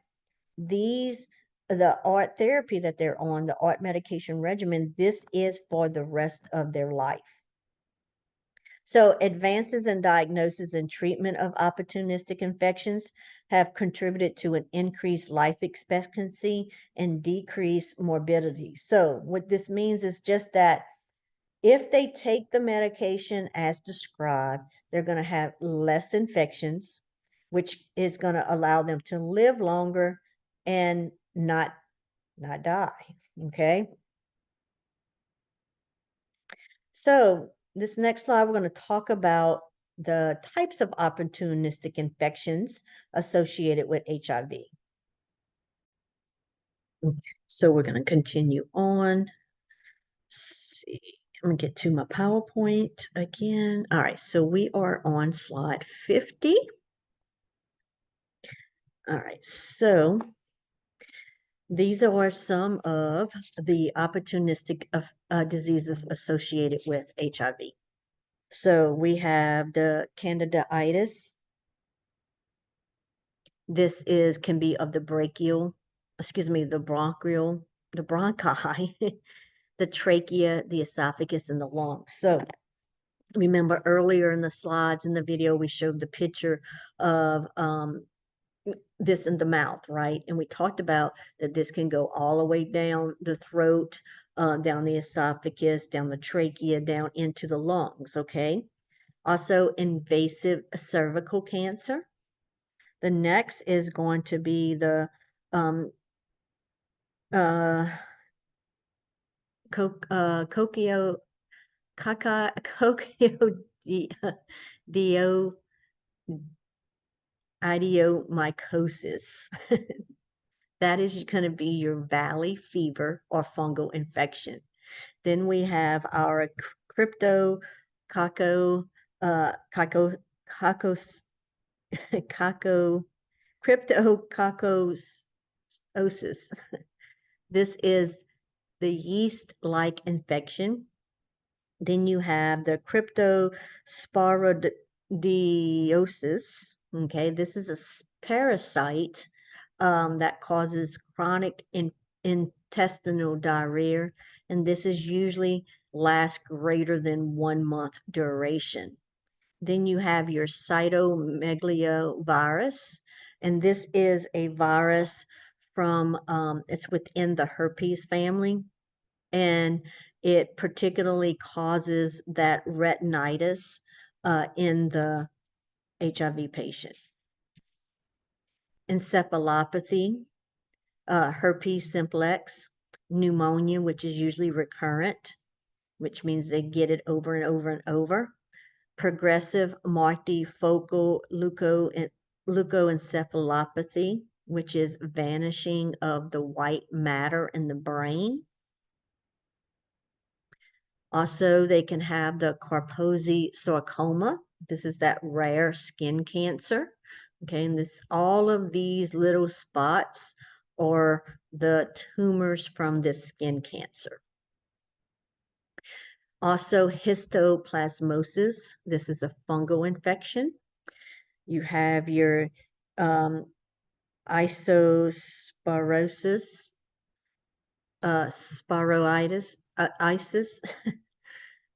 the art therapy that they're on, the art medication regimen, this is for the rest of their life. So advances in diagnosis and treatment of opportunistic infections have contributed to an increased life expectancy and decreased morbidity. So what this means is just that if they take the medication as described, they're going to have less infections, which is going to allow them to live longer and not die. Okay. So this next slide, we're going to talk about the types of opportunistic infections associated with HIV. Okay, so we're going to continue on. Let's see. I'm going to get to my PowerPoint again. All right, so we are on slide 50. All right, so these are some of the opportunistic diseases associated with HIV. So we have the candidiasis. This can be of the bronchial, the bronchi, the trachea, the esophagus, and the lungs. So Remember earlier in the slides in the video, we showed the picture of this in the mouth, right? And we talked about that this can go all the way down the throat, down the esophagus, down the trachea, down into the lungs, okay? Also, invasive cervical cancer. The next is going to be the uh, coccio, dio, idiomycosis. That is going to be your valley fever or fungal infection. Then we have our cryptococco, cocco, coccos, cocco, cryptococcosis. This is the yeast-like infection. Then you have the cryptosporidiosis. Okay, this is a parasite that causes chronic intestinal diarrhea, and this is usually lasts greater than 1 month duration. Then you have your cytomegalovirus, and this is a virus from, it's within the herpes family, and it particularly causes that retinitis in the HIV patient. Encephalopathy, herpes simplex, pneumonia, which is usually recurrent, which means they get it over and over and over, progressive multifocal leukoencephalopathy, which is vanishing of the white matter in the brain. Also, they can have the Kaposi sarcoma. This is that rare skin cancer. Okay, and all of these little spots are the tumors from this skin cancer. Also, histoplasmosis. This is a fungal infection. You have your isosporosis, sporoides, isis.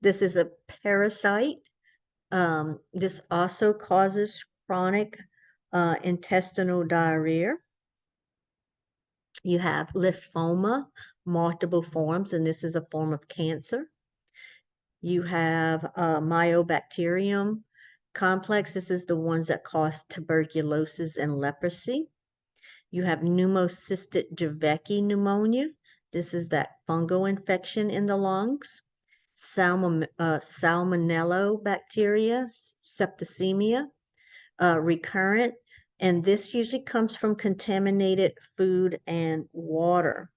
This is a parasite. This also causes chronic intestinal diarrhea. You have lymphoma, multiple forms, and this is a form of cancer. You have mycobacterium complex. This is the ones that cause tuberculosis and leprosy. You have pneumocystic Jevecki pneumonia. This is that fungal infection in the lungs. Salmonellobacteria, septicemia, recurrent, and this usually comes from contaminated food and water.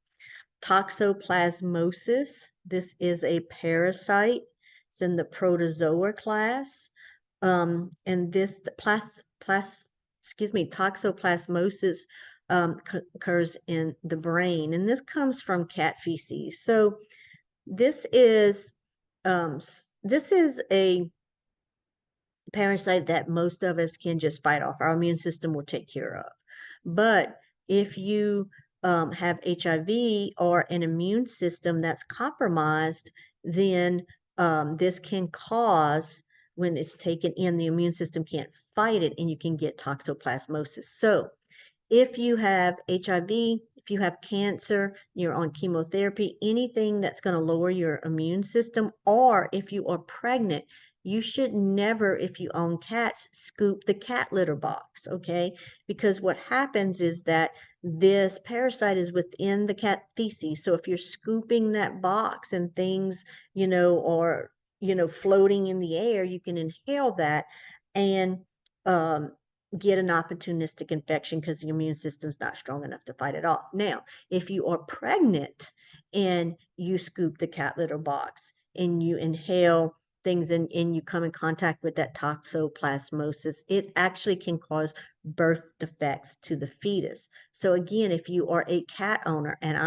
Toxoplasmosis, this is a parasite. It's in the protozoa class. And this toxoplasmosis occurs in the brain, and this comes from cat feces. So this is a parasite that most of us can just fight off. Our immune system will take care of. But if you have HIV or an immune system that's compromised, then this can cause, when it's taken in, the immune system can't fight it, and you can get toxoplasmosis. So if you have HIV, if you have cancer, you're on chemotherapy, anything that's going to lower your immune system, or if you are pregnant, you should never, if you own cats, scoop the cat litter box, okay? Because what happens is that this parasite is within the cat feces. So if you're scooping that box and things, are, floating in the air, you can inhale that and get an opportunistic infection because the immune system's not strong enough to fight it off. Now, if you are pregnant and you scoop the cat litter box and you inhale things and you come in contact with that toxoplasmosis, it actually can cause birth defects to the fetus. So again, if you are a cat owner, and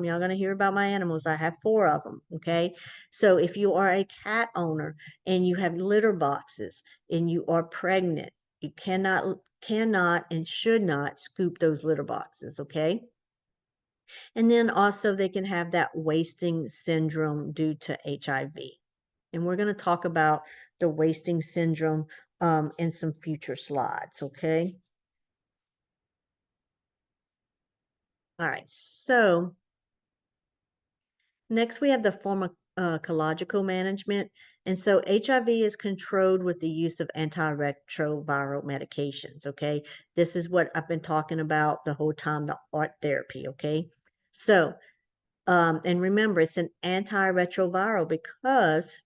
y'all going to hear about my animals. I have 4 of them, okay? So if you are a cat owner and you have litter boxes and you are pregnant, you cannot and should not scoop those litter boxes, okay? And then also they can have that wasting syndrome due to HIV. And we're going to talk about the wasting syndrome in some future slides, okay? All right, so next we have the pharmacological management. And so HIV is controlled with the use of antiretroviral medications, okay? This is what I've been talking about the whole time, the art therapy, okay? So, and remember, it's an antiretroviral because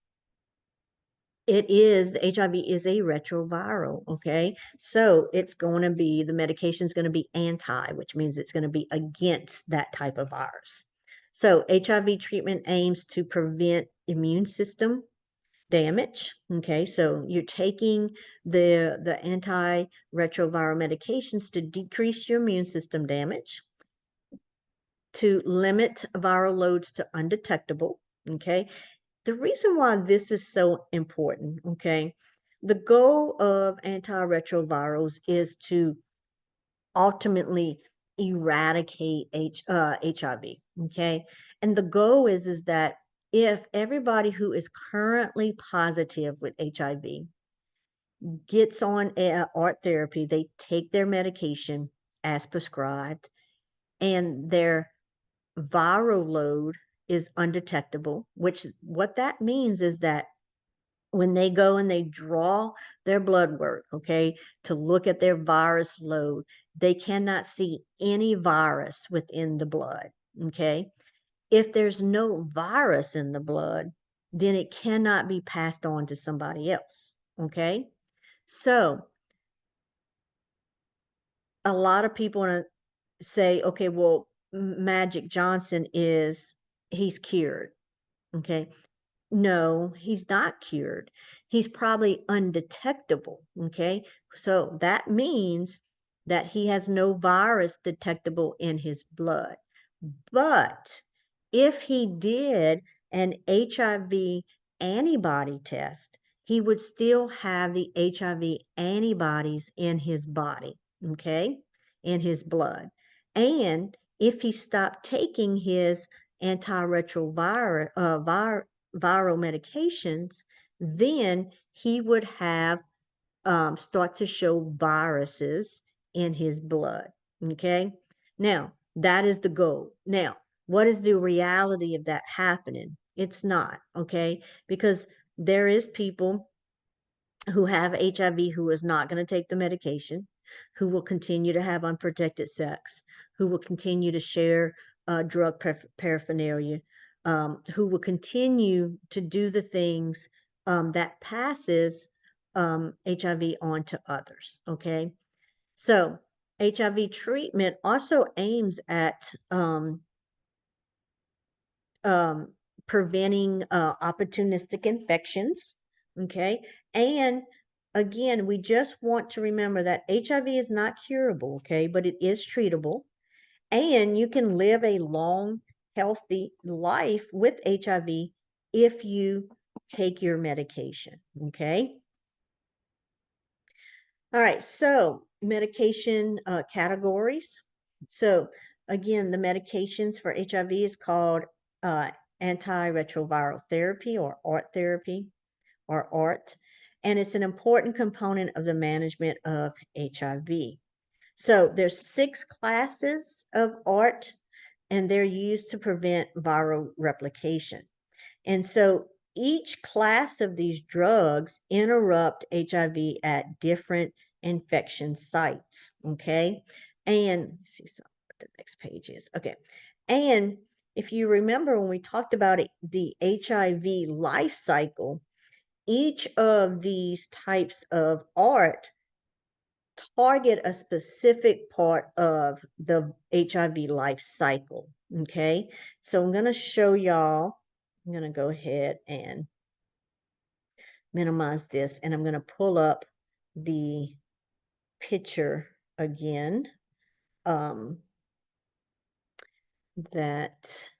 the HIV is a retroviral, okay? So it's going to be, the medication is going to be anti, which means it's going to be against that type of virus. So HIV treatment aims to prevent immune system damage, okay? So you're taking the anti-retroviral medications to decrease your immune system damage, to limit viral loads to undetectable, okay? The reason why this is so important, okay, the goal of antiretrovirals is to ultimately eradicate HIV, okay? And the goal is that if everybody who is currently positive with HIV gets on art therapy, they take their medication as prescribed, and their viral load is undetectable, which what that means is that when they go and they draw their blood work, okay, to look at their virus load, they cannot see any virus within the blood, okay? If there's no virus in the blood, then it cannot be passed on to somebody else, okay? So a lot of people want to say, okay, well, Magic Johnson he's cured, okay? No, he's not cured. He's probably undetectable. Okay. So that means that he has no virus detectable in his blood. But if he did an HIV antibody test, he would still have the HIV antibodies in his body, okay, in his blood. And if he stopped taking his antiretroviral viral medications, then he would have start to show viruses in his blood. Okay. Now, that is the goal. Now, what is the reality of that happening? It's not. Okay. Because there is people who have HIV who is not going to take the medication, who will continue to have unprotected sex, who will continue to share drug paraphernalia, who will continue to do the things that passes HIV on to others. Okay. So HIV treatment also aims at um, preventing opportunistic infections. Okay. And again, we just want to remember that HIV is not curable, okay, but it is treatable. And you can live a long, healthy life with HIV if you take your medication, okay? All right, so medication categories. So again, the medications for HIV is called uh, antiretroviral therapy or ART therapy or ART, and it's an important component of the management of HIV. So there's 6 classes of ART, and they're used to prevent viral replication. And so each class of these drugs interrupt HIV at different infection sites, okay? And see what the next page is. Okay. And if you remember when we talked about the HIV life cycle, each of these types of art target a specific part of the HIV life cycle, okay? So I'm going to show y'all, I'm going to go ahead and minimize this, and I'm going to pull up the picture again that,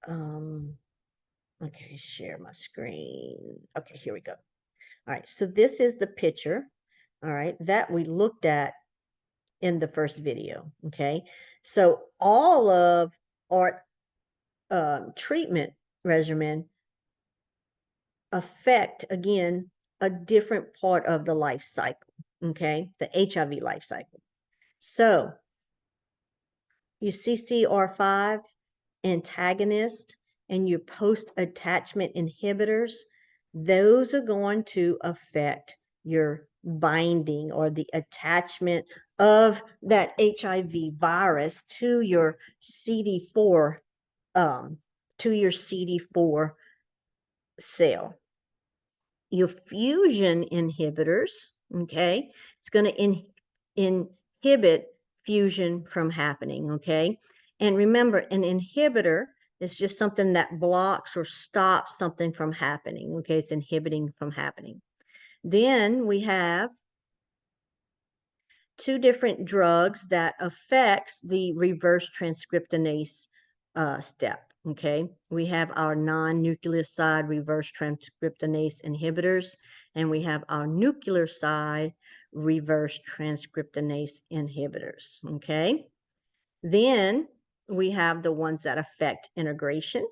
okay, share my screen. Okay, here we go. All right, so this is the picture, all right, that we looked at in the first video, okay? So all of our treatment regimen affect, again, a different part of the life cycle, okay? The HIV life cycle. So your CCR5 antagonist and your post-attachment inhibitors, those are going to affect your binding or the attachment of that HIV virus to your CD4 cell. Your fusion inhibitors, okay, it's going to inhibit fusion from happening, okay? And remember, an inhibitor is just something that blocks or stops something from happening, okay? It's inhibiting from happening. Then we have two different drugs that affects the reverse transcriptionase step. Okay, we have our non-nucleoside reverse transcriptionase inhibitors, and we have our nucleoside reverse transcriptionase inhibitors. Okay, then we have the ones that affect integration,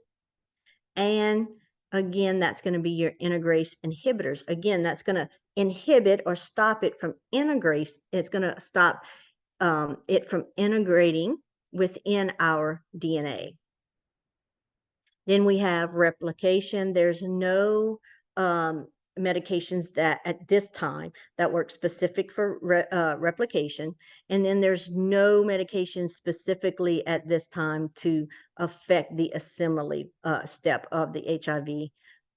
and again, that's going to be your integrase inhibitors. Again, that's going to inhibit or stop it from integrase. It's going to stop it from integrating within our DNA. Then we have replication. There's no medications that at this time that work specific for replication. And then there's no medication specifically at this time to affect the assembly step of the HIV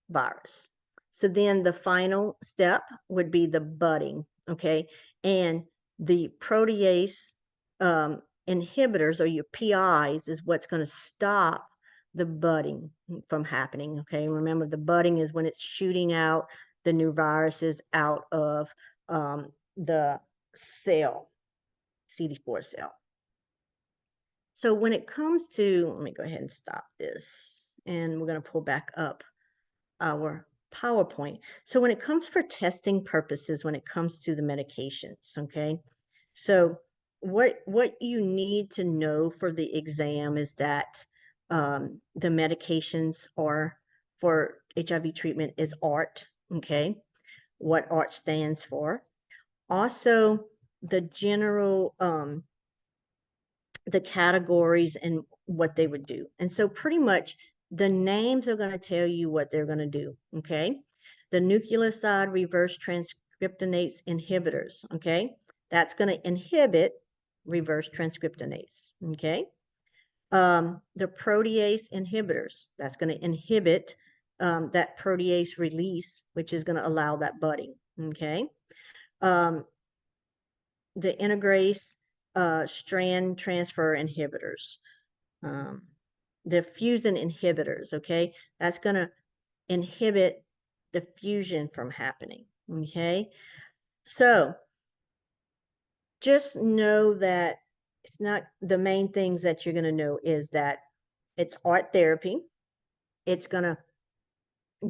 virus. So then the final step would be the budding, okay? And the protease inhibitors, or your PIs, is what's going to stop the budding from happening, okay? Remember, the budding is when it's shooting out the new viruses out of the cell, CD4 cell. So when it comes to, let me go ahead and stop this, and we're going to pull back up our PowerPoint. So when it comes for testing purposes, when it comes to the medications, okay? So what you need to know for the exam is that the medications are for HIV treatment is ART, okay? What ART stands for. Also, the general, the categories and what they would do. And so pretty much the names are going to tell you what they're going to do, okay? The nucleoside reverse transcriptionase inhibitors, okay? That's going to inhibit reverse transcriptionase, okay? The protease inhibitors, that's going to inhibit that protease release, which is going to allow that budding, okay? The integrase strand transfer inhibitors, the fusion inhibitors, okay? That's going to inhibit the fusion from happening, okay? So just know that it's not the main things that you're going to know is that it's art therapy. It's going to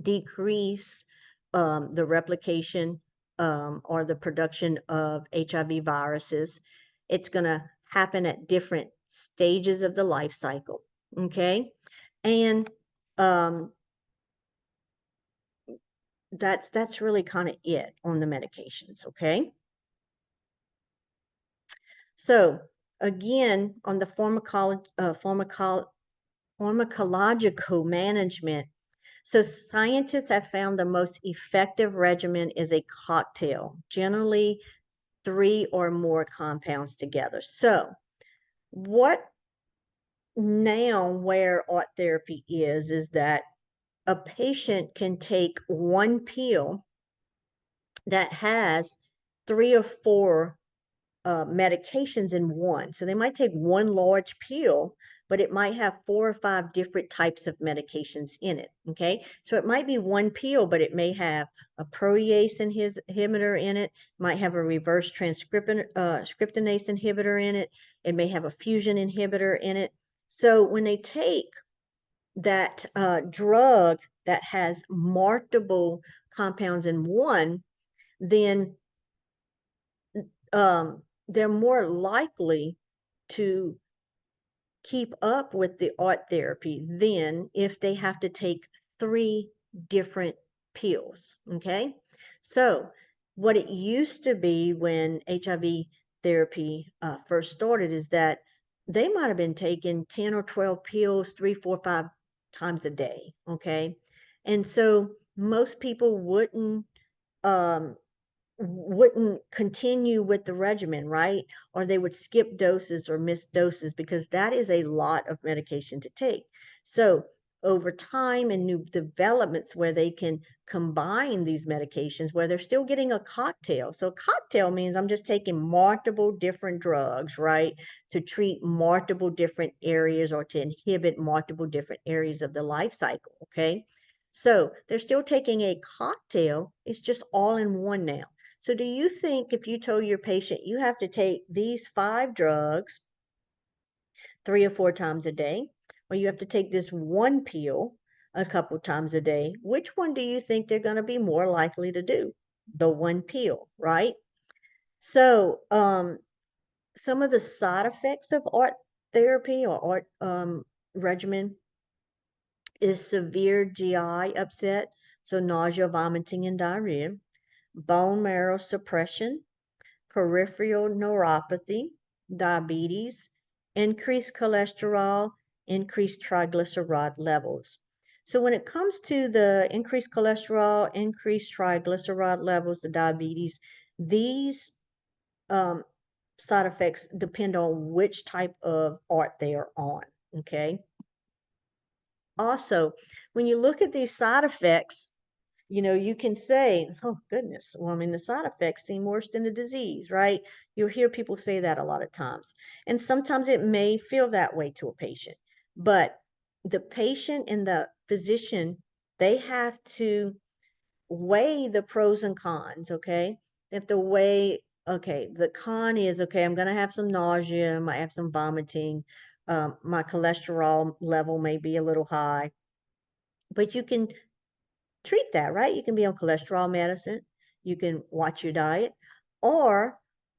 decrease the replication or the production of HIV viruses. It's going to happen at different stages of the life cycle, okay? And that's really kind of it on the medications, okay? So again, on the pharmacological management, so scientists have found the most effective regimen is a cocktail, generally 3 or more compounds together. So what now where art therapy is that a patient can take one pill that has 3 or 4 medications in one. So they might take one large pill, but it might have 4 or 5 different types of medications in it, okay? So it might be one pill, but it may have a protease inhibitor in it, might have a reverse transcriptionase inhibitor in it, it may have a fusion inhibitor in it. So when they take that drug that has multiple compounds in one, then they're more likely to keep up with the art therapy than if they have to take 3 different pills. Okay. So what it used to be when HIV therapy first started is that they might have been taking 10 or 12 pills 3, 4, 5 times a day. Okay. And so most people um, wouldn't continue with the regimen, right? Or they would skip doses or miss doses because that is a lot of medication to take. So over time and new developments where they can combine these medications where they're still getting a cocktail. So cocktail means I'm just taking multiple different drugs, right? To treat multiple different areas or to inhibit multiple different areas of the life cycle, okay? So they're still taking a cocktail, it's just all in one now. So do you think if you told your patient you have to take these 5 drugs 3 or 4 times a day, or you have to take this one pill a couple times a day, which one do you think they're going to be more likely to do? The one pill, right? So some of the side effects of art therapy or art regimen is severe GI upset, so nausea, vomiting, and diarrhea, bone marrow suppression, peripheral neuropathy, diabetes, increased cholesterol, increased triglyceride levels. So when it comes to the increased cholesterol, increased triglyceride levels, the diabetes, these um, side effects depend on which type of art they are on, okay? Also, when you look at these side effects, you can say, oh goodness, well, I mean, the side effects seem worse than the disease, right? You'll hear people say that a lot of times. And sometimes it may feel that way to a patient, but the patient and the physician, they have to weigh the pros and cons, okay? They have to weigh, okay, the con is, okay, I'm going to have some nausea, I might have some vomiting, my cholesterol level may be a little high, but you can treat that, right? You can be on cholesterol medicine. You can watch your diet. Or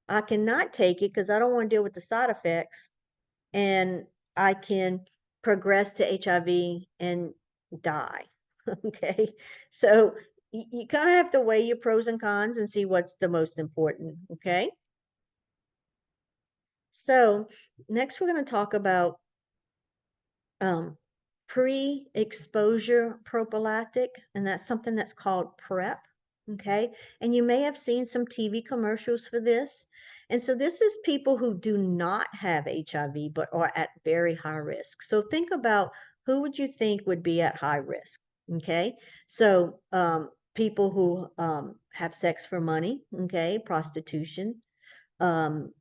I cannot take it because I don't want to deal with the side effects. And I can progress to HIV and die. Okay. So you kind of have to weigh your pros and cons and see what's the most important. Okay. So next we're going to talk about um, pre-exposure prophylactic, and that's something that's called PrEP. Okay. And you may have seen some TV commercials for this. And so this is people who do not have HIV but are at very high risk. So think about who would you think would be at high risk? Okay. So people who have sex for money, okay, prostitution, um,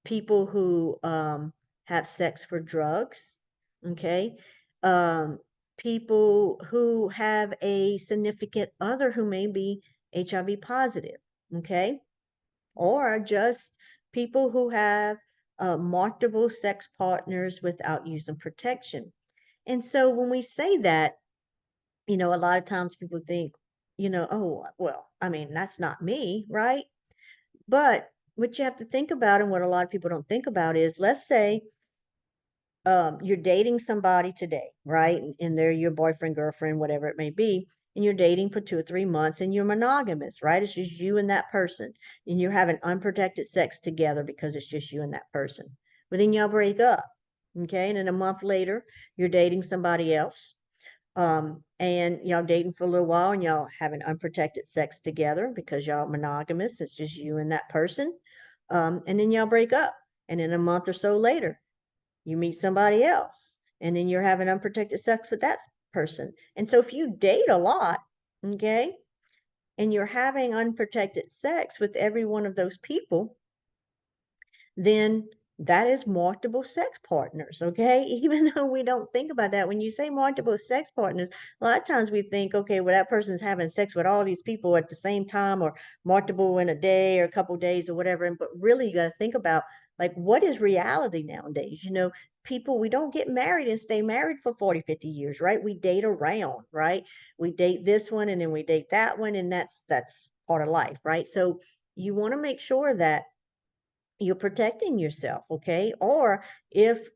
people who have sex for drugs, okay? Um, People who have a significant other who may be HIV positive, okay? Or just people who have multiple sex partners without using protection. And so when we say that, a lot of times people think, oh, well, I mean, that's not me, right? But what you have to think about, and what a lot of people don't think about, is let's say you're dating somebody today, right? And they're your boyfriend, girlfriend, whatever it may be, and you're dating for 2 or 3 months and you're monogamous, right? It's just you and that person, and you're having unprotected sex together because it's just you and that person. But then y'all break up, okay? And then a month later, you're dating somebody else. And y'all dating for a little while and y'all having unprotected sex together because y'all monogamous. It's just you and that person. And then y'all break up. And then a month or so later, you meet somebody else. And then you're having unprotected sex with that person. And so if you date a lot, okay, and you're having unprotected sex with every one of those people, then that is multiple sex partners, okay? Even though we don't think about that, when you say multiple sex partners, a lot of times we think, okay, well, that person's having sex with all these people at the same time, or multiple in a day or a couple days or whatever. But really, you got to think about, like, what is reality nowadays? People, we don't get married and stay married for 40, 50 years, right? We date around, right? We date this one and then we date that one, and that's part of life, right? So you want to make sure that you're protecting yourself, okay? Or if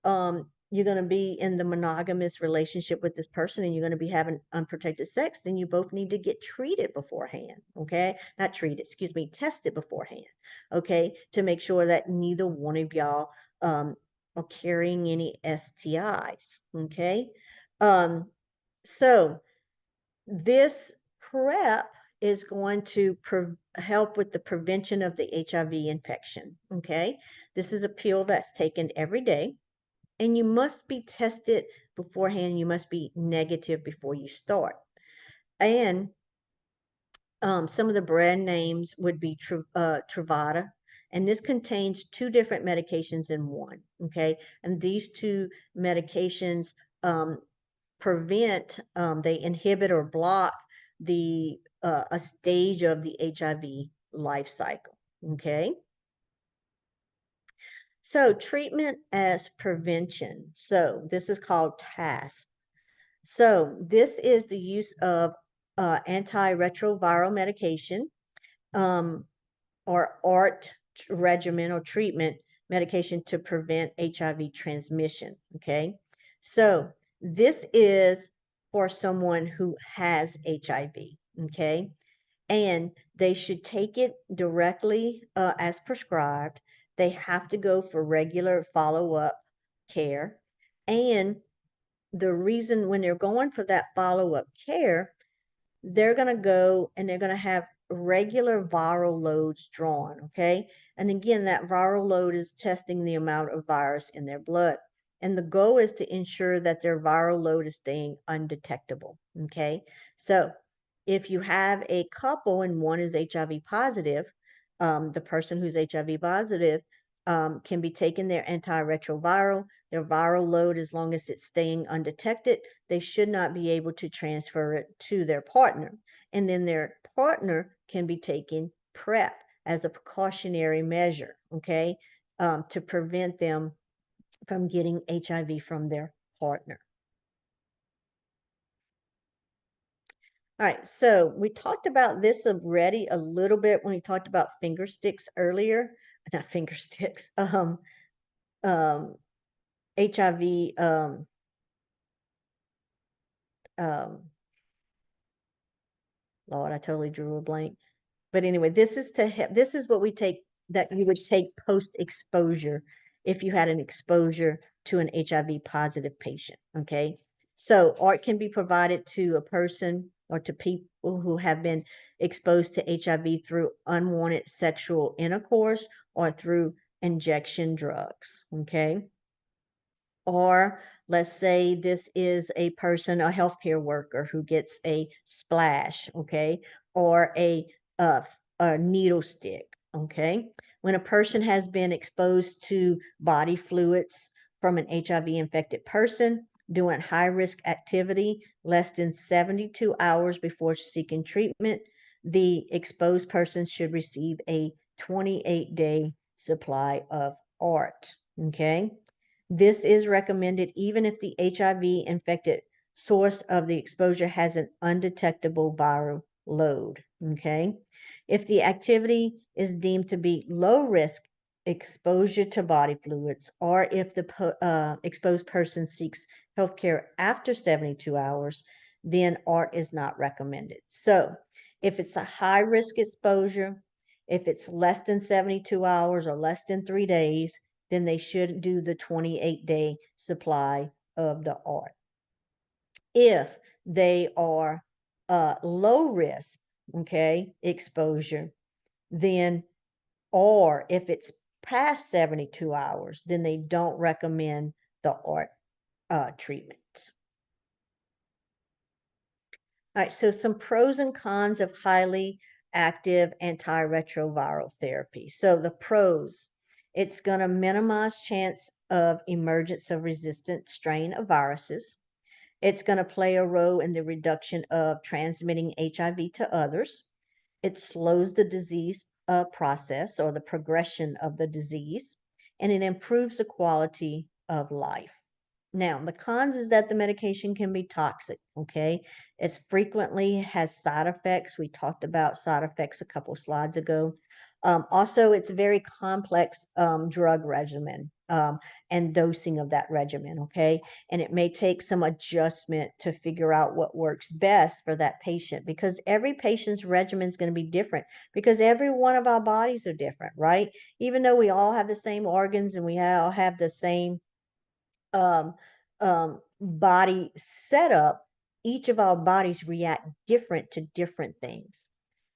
you're going to be in the monogamous relationship with this person and you're going to be having unprotected sex, then you both need to get treated beforehand. Okay. Not treated, excuse me, tested beforehand. Okay. To make sure that neither one of y'all are carrying any STIs. Okay. Um, so this PrEP is going to help with the prevention of the HIV infection. Okay. This is a pill that's taken every day, and you must be tested beforehand. You must be negative before you start. And some of the brand names would be Truvada, and this contains two different medications in one. Okay, and these two medications they inhibit or block the a stage of the HIV life cycle. Okay. So treatment as prevention. So this is called TASP. So this is the use of antiretroviral medication, um, or ART regimen or treatment medication to prevent HIV transmission. Okay. So this is for someone who has HIV. Okay. And they should take it directly as prescribed. They have to go for regular follow-up care. And the reason when they're going for that follow-up care, they're going to go and they're going to have regular viral loads drawn. Okay. And again, that viral load is testing the amount of virus in their blood. And the goal is to ensure that their viral load is staying undetectable. Okay. So if you have a couple and one is HIV positive, the person who's HIV positive can be taking their antiretroviral, their viral load, as long as it's staying undetected, they should not be able to transfer it to their partner. And then their partner can be taking PrEP as a precautionary measure, okay, to prevent them from getting HIV from their partner. All right, so we talked about this already a little bit when we talked about finger sticks earlier. Not finger sticks, HIV, um, Lord, I totally drew a blank. But anyway, this is what we take, that you would take post exposure if you had an exposure to an HIV positive patient. Okay. So ART can be provided to a person or to people who have been exposed to HIV through unwanted sexual intercourse or through injection drugs. Okay. Or let's say this is a person, a healthcare worker who gets a splash, okay, or a needle stick, okay. When a person has been exposed to body fluids from an HIV infected person doing high risk activity less than 72 hours before seeking treatment, the exposed person should receive a 28-day supply of ART, okay. This is recommended even if the HIV infected source of the exposure has an undetectable viral load. Okay. If the activity is deemed to be low risk exposure to body fluids, or if the exposed person seeks healthcare after 72 hours, then ART is not recommended. So if it's a high risk exposure, if it's less than 72 hours or less than 3 days, then they should do the 28-day supply of the ART. If they are low risk, okay, exposure, then, or if it's past 72 hours, then they don't recommend the ART treatment. All right, so some pros and cons of highly active antiretroviral therapy. So the pros, it's going to minimize chance of emergence of resistant strain of viruses. It's going to play a role in the reduction of transmitting HIV to others. It slows the disease process or the progression of the disease, and it improves the quality of life. Now, the cons is that the medication can be toxic, okay? It frequently has side effects. We talked about side effects a couple slides ago. Also, it's a very complex drug regimen and dosing of that regimen, okay? And it may take some adjustment to figure out what works best for that patient because every patient's regimen is going to be different because every one of our bodies are different, right? Even though we all have the same organs and we all have the same um, body setup, each of our bodies react different to different things.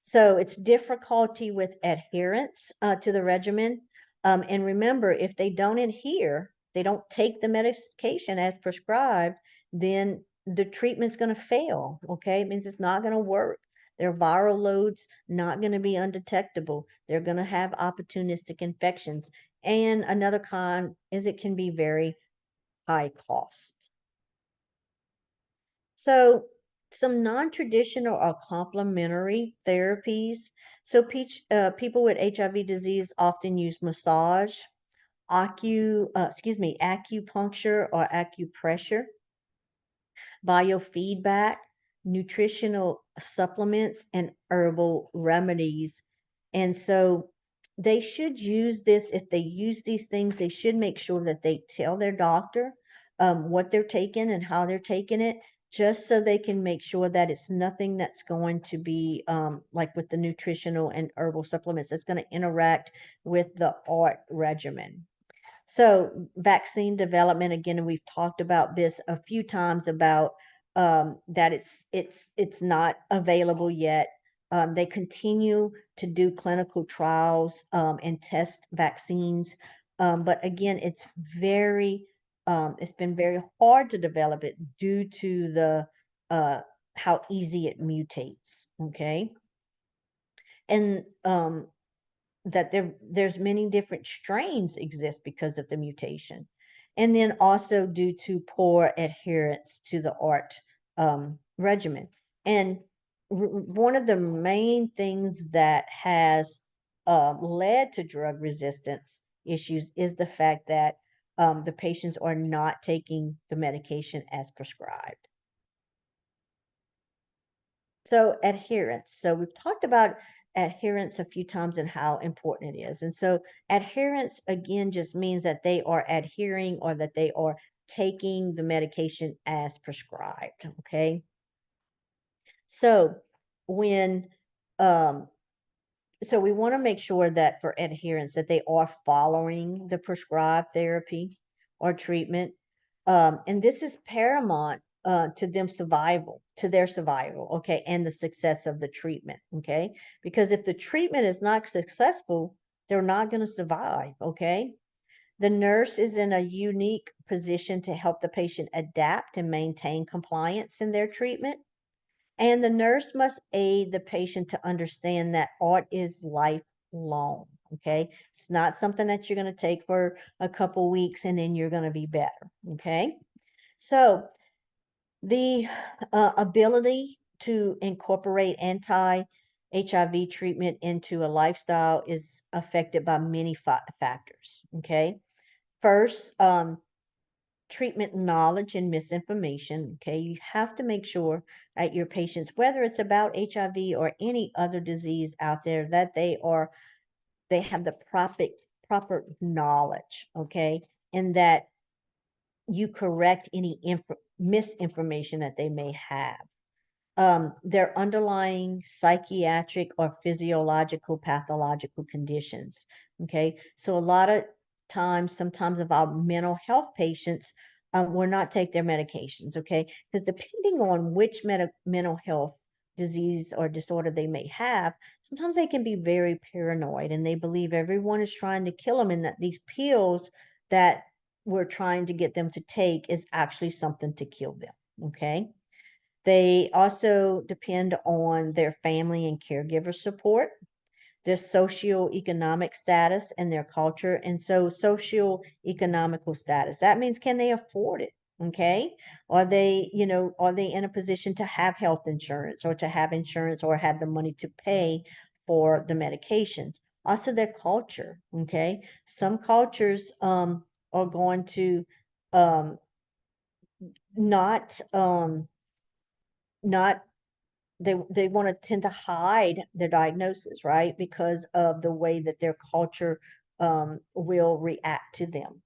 So it's difficulty with adherence to the regimen. And remember, if they don't adhere, they don't take the medication as prescribed, then the treatment's going to fail. Okay, it means it's not going to work. Their viral loads not going to be undetectable. They're going to have opportunistic infections. And another con is it can be very high cost. So some non-traditional or complementary therapies. So people with HIV disease often use massage, acupuncture or acupressure, biofeedback, nutritional supplements, and herbal remedies. And so they should use this. If they use these things, they should make sure that they tell their doctor what they're taking and how they're taking it, just so they can make sure that it's nothing that's going to be like with the nutritional and herbal supplements that's going to interact with the ART regimen. So vaccine development, again, and we've talked about this a few times about that it's not available yet. They continue to do clinical trials and test vaccines, but again, it's been very hard to develop it due to the how easy it mutates. Okay, and that there's many different strains exist because of the mutation, and then also due to poor adherence to the ART regimen. And one of the main things that has led to drug resistance issues is the fact that the patients are not taking the medication as prescribed. So adherence. So we've talked about adherence a few times and how important it is. And so adherence again just means that they are adhering or that they are taking the medication as prescribed. Okay. So when um, so we want to make sure that for adherence that they are following the prescribed therapy or treatment, and this is paramount to their survival, okay, and the success of the treatment, okay, because if the treatment is not successful, they're not going to survive, okay. The nurse is in a unique position to help the patient adapt and maintain compliance in their treatment, and the nurse must aid the patient to understand that art is lifelong. Okay. It's not something that you're going to take for a couple weeks and then you're going to be better. Okay. So the ability to incorporate anti HIV treatment into a lifestyle is affected by many factors. Okay. First, treatment knowledge and misinformation. Okay, you have to make sure that your patients, whether it's about HIV or any other disease out there, that they have the proper knowledge. Okay, and that you correct any misinformation that they may have. Their underlying psychiatric or physiological pathological conditions. Okay, so a lot of times, sometimes of our mental health patients will not take their medications. Okay, because depending on which mental health disease or disorder they may have, sometimes they can be very paranoid and they believe everyone is trying to kill them, and that these pills that we're trying to get them to take is actually something to kill them. Okay. They also depend on their family and caregiver support, their socioeconomic status, and their culture. And so, socioeconomical status, that means can they afford it? Okay. Are they in a position to have health insurance or to have insurance or have the money to pay for the medications? Also, their culture. Okay. Some cultures are going to um, not not they want to tend to hide their diagnosis, right? Because of the way that their culture will react to them.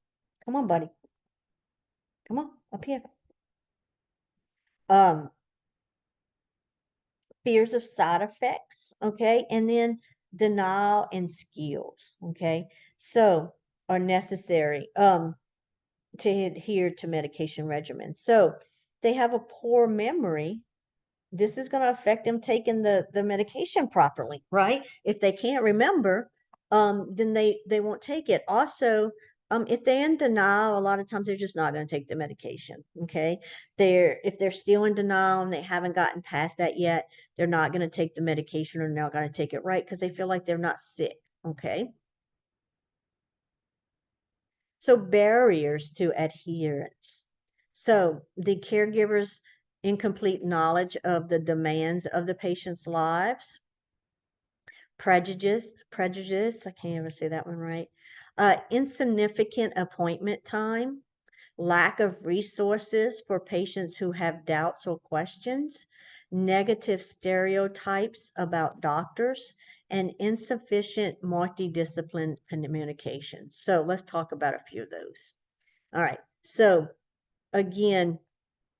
Come on, buddy. Come on, up here. Um, fears of side effects, okay? And then denial and skills, okay? So are necessary to adhere to medication regimen. So they have a poor memory. This is going to affect them taking the medication properly, right? If they can't remember, then they won't take it. Also, if they're in denial, a lot of times they're just not going to take the medication. Okay, if they're still in denial and they haven't gotten past that yet, they're not going to take the medication or they're not going to take it right because they feel like they're not sick. Okay, so barriers to adherence. So the caregiver's incomplete knowledge of the demands of the patient's lives, prejudice, I can't ever say that one right, insignificant appointment time, lack of resources for patients who have doubts or questions, negative stereotypes about doctors, and insufficient multidiscipline communication. So let's talk about a few of those. All right. So again,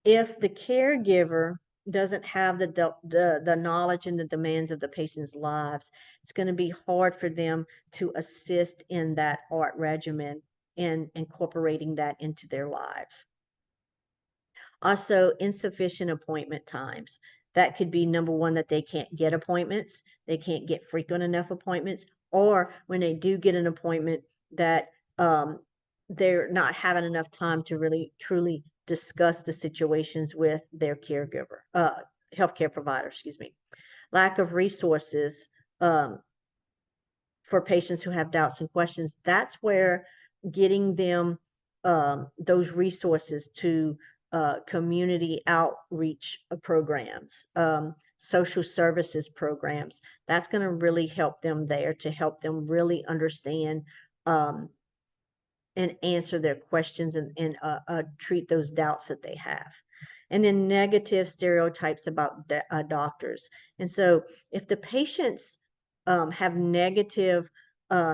if the caregiver doesn't have the knowledge and the demands of the patient's lives, it's going to be hard for them to assist in that art regimen and incorporating that into their lives. Also, insufficient appointment times. That could be number one, that they can't get appointments, they can't get frequent enough appointments, or when they do get an appointment, that they're not having enough time to really truly discuss the situations with their caregiver, healthcare provider, excuse me. Lack of resources for patients who have doubts and questions. That's where getting them those resources to community outreach programs, social services programs, that's going to really help them there to help them really understand um, and answer their questions and treat those doubts that they have. And then negative stereotypes about doctors. And so if the patients have negative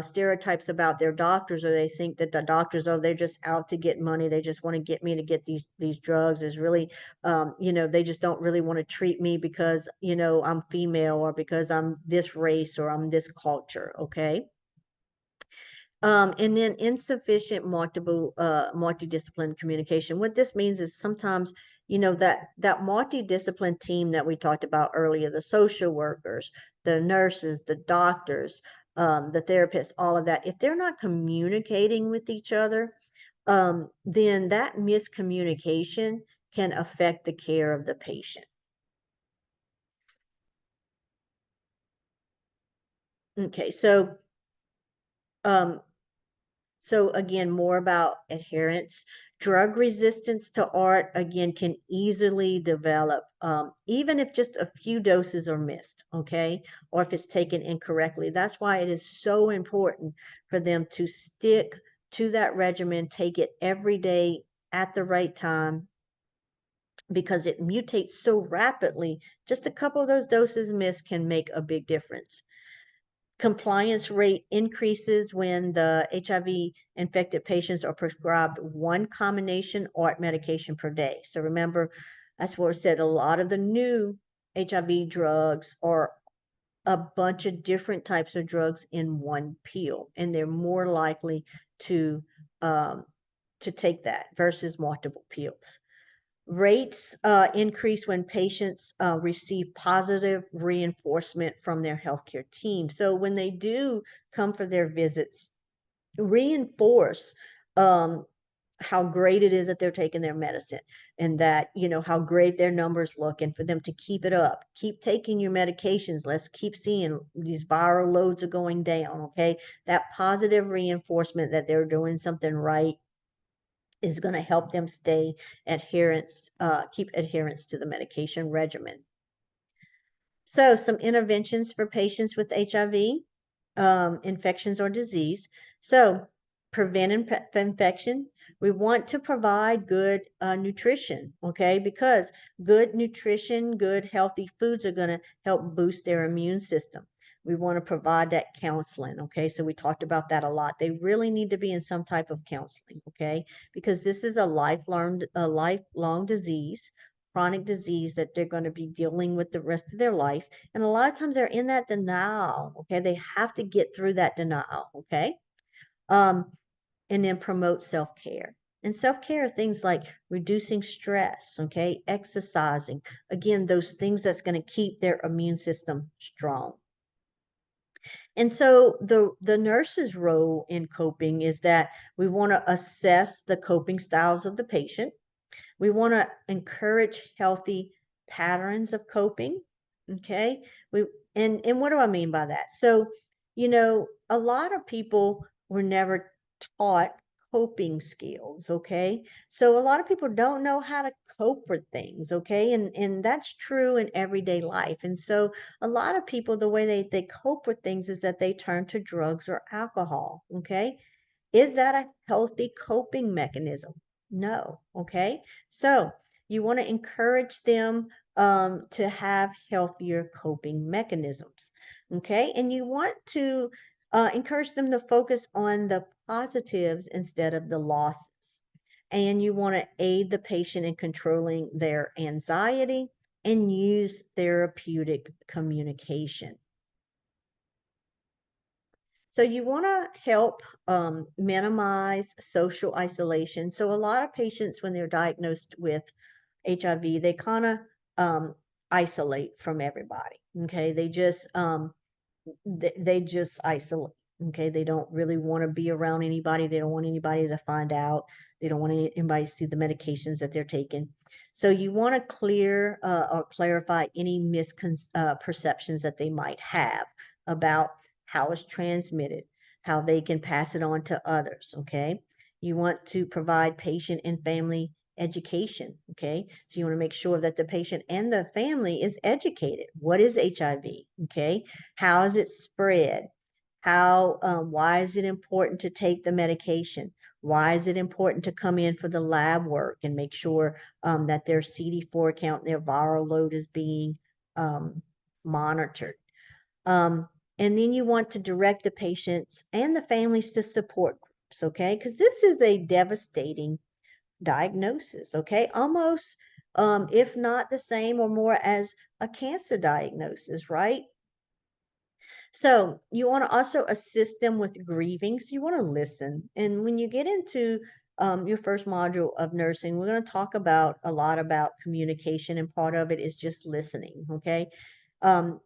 stereotypes about their doctors, or they think that the doctors, oh, they're just out to get money, they just want to get me to get these drugs, is really they just don't really want to treat me because I'm female, or because I'm this race, or I'm this culture. Okay. And then insufficient multidiscipline communication. What this means is sometimes, that multidiscipline team that we talked about earlier, the social workers, the nurses, the doctors, the therapists, all of that, if they're not communicating with each other, then that miscommunication can affect the care of the patient. Okay, um, so again, more about adherence. Drug resistance to art, again, can easily develop, even if just a few doses are missed, okay? Or if it's taken incorrectly. That's why it is so important for them to stick to that regimen, take it every day at the right time, because it mutates so rapidly. Just a couple of those doses missed can make a big difference. Compliance rate increases when the HIV infected patients are prescribed one combination ART medication per day. So remember, that's what I said, a lot of the new HIV drugs are a bunch of different types of drugs in one pill, and they're more likely to take that versus multiple pills. Rates increase when patients receive positive reinforcement from their healthcare team. So when they do come for their visits, reinforce how great it is that they're taking their medicine, and that, how great their numbers look, and for them to keep it up. Keep taking your medications. Let's keep seeing these viral loads are going down, okay? That positive reinforcement that they're doing something right is going to help them keep adherence to the medication regimen. So some interventions for patients with HIV infections or disease. So prevent infection. We want to provide good nutrition, okay? Because good nutrition, good healthy foods are going to help boost their immune system. We want to provide that counseling, okay? So we talked about that a lot. They really need to be in some type of counseling, okay? Because this is a lifelong disease, chronic disease that they're going to be dealing with the rest of their life. And a lot of times they're in that denial, okay? They have to get through that denial, okay? Um, and then promote self-care. And self-care are things like reducing stress, okay, exercising. Again, those things that's going to keep their immune system strong. And so the nurse's role in coping is that we want to assess the coping styles of the patient. We want to encourage healthy patterns of coping. Okay. We and what do I mean by that? So, a lot of people were never taught coping skills. Okay. So a lot of people don't know how to cope with things. Okay. And that's true in everyday life. And so a lot of people, the way they cope with things is that they turn to drugs or alcohol. Okay. Is that a healthy coping mechanism? No. Okay. So you want to encourage them to have healthier coping mechanisms. Okay. And you want to encourage them to focus on the positives instead of the losses. And you want to aid the patient in controlling their anxiety and use therapeutic communication. So you want to help minimize social isolation. So a lot of patients, when they're diagnosed with HIV, they kind of isolate from everybody. Okay, they just isolate. Okay, they don't really want to be around anybody. They don't want anybody to find out. They don't want anybody to see the medications that they're taking. So you want to clear or clarify any misconceptions that they might have about how it's transmitted, how they can pass it on to others. Okay, you want to provide patient and family education. Okay, so you want to make sure that the patient and the family is educated. What is HIV? Okay, how is it spread? Why is it important to take the medication? Why is it important to come in for the lab work and make sure that their CD4 count, their viral load is being monitored? And then you want to direct the patients and the families to support groups, okay? Because this is a devastating diagnosis, okay? Almost, if not the same or more as a cancer diagnosis, right? So you want to also assist them with grieving. So you want to listen. And when you get into your first module of nursing, we're going to talk about a lot about communication, and part of it is just listening, okay? Um,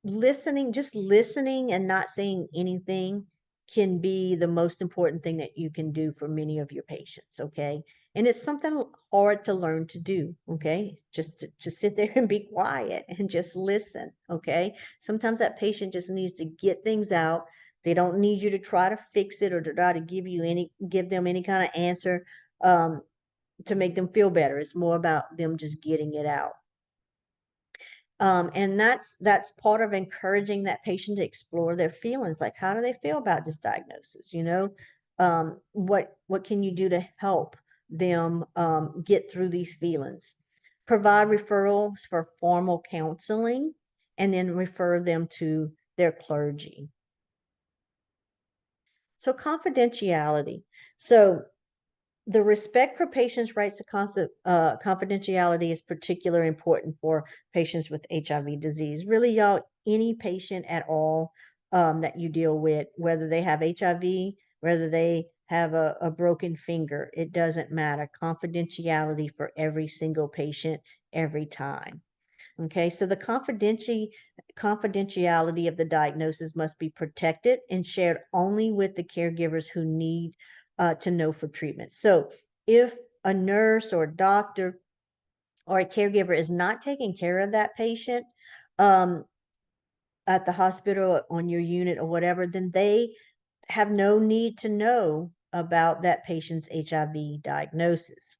just listening and not saying anything can be the most important thing that you can do for many of your patients, okay? And it's something hard to learn to do, okay? Just sit there and be quiet and just listen, okay? Sometimes that patient just needs to get things out. They don't need you to try to fix it or to try to give them any kind of answer um, to make them feel better. It's more about them just getting it out. And that's part of encouraging that patient to explore their feelings. Like, how do they feel about this diagnosis? What can you do to help them get through these feelings? Provide referrals for formal counseling, and then refer them to their clergy. So confidentiality. So the respect for patients' rights to confidentiality is particularly important for patients with HIV disease. Really, y'all, any patient at all that you deal with, whether they have HIV, whether they have a broken finger, it doesn't matter. Confidentiality for every single patient, every time. Okay, so the confidentiality of the diagnosis must be protected and shared only with the caregivers who need to know for treatment. So if a nurse or a doctor or a caregiver is not taking care of that patient um, at the hospital, on your unit or whatever, then they have no need to know about that patient's HIV diagnosis.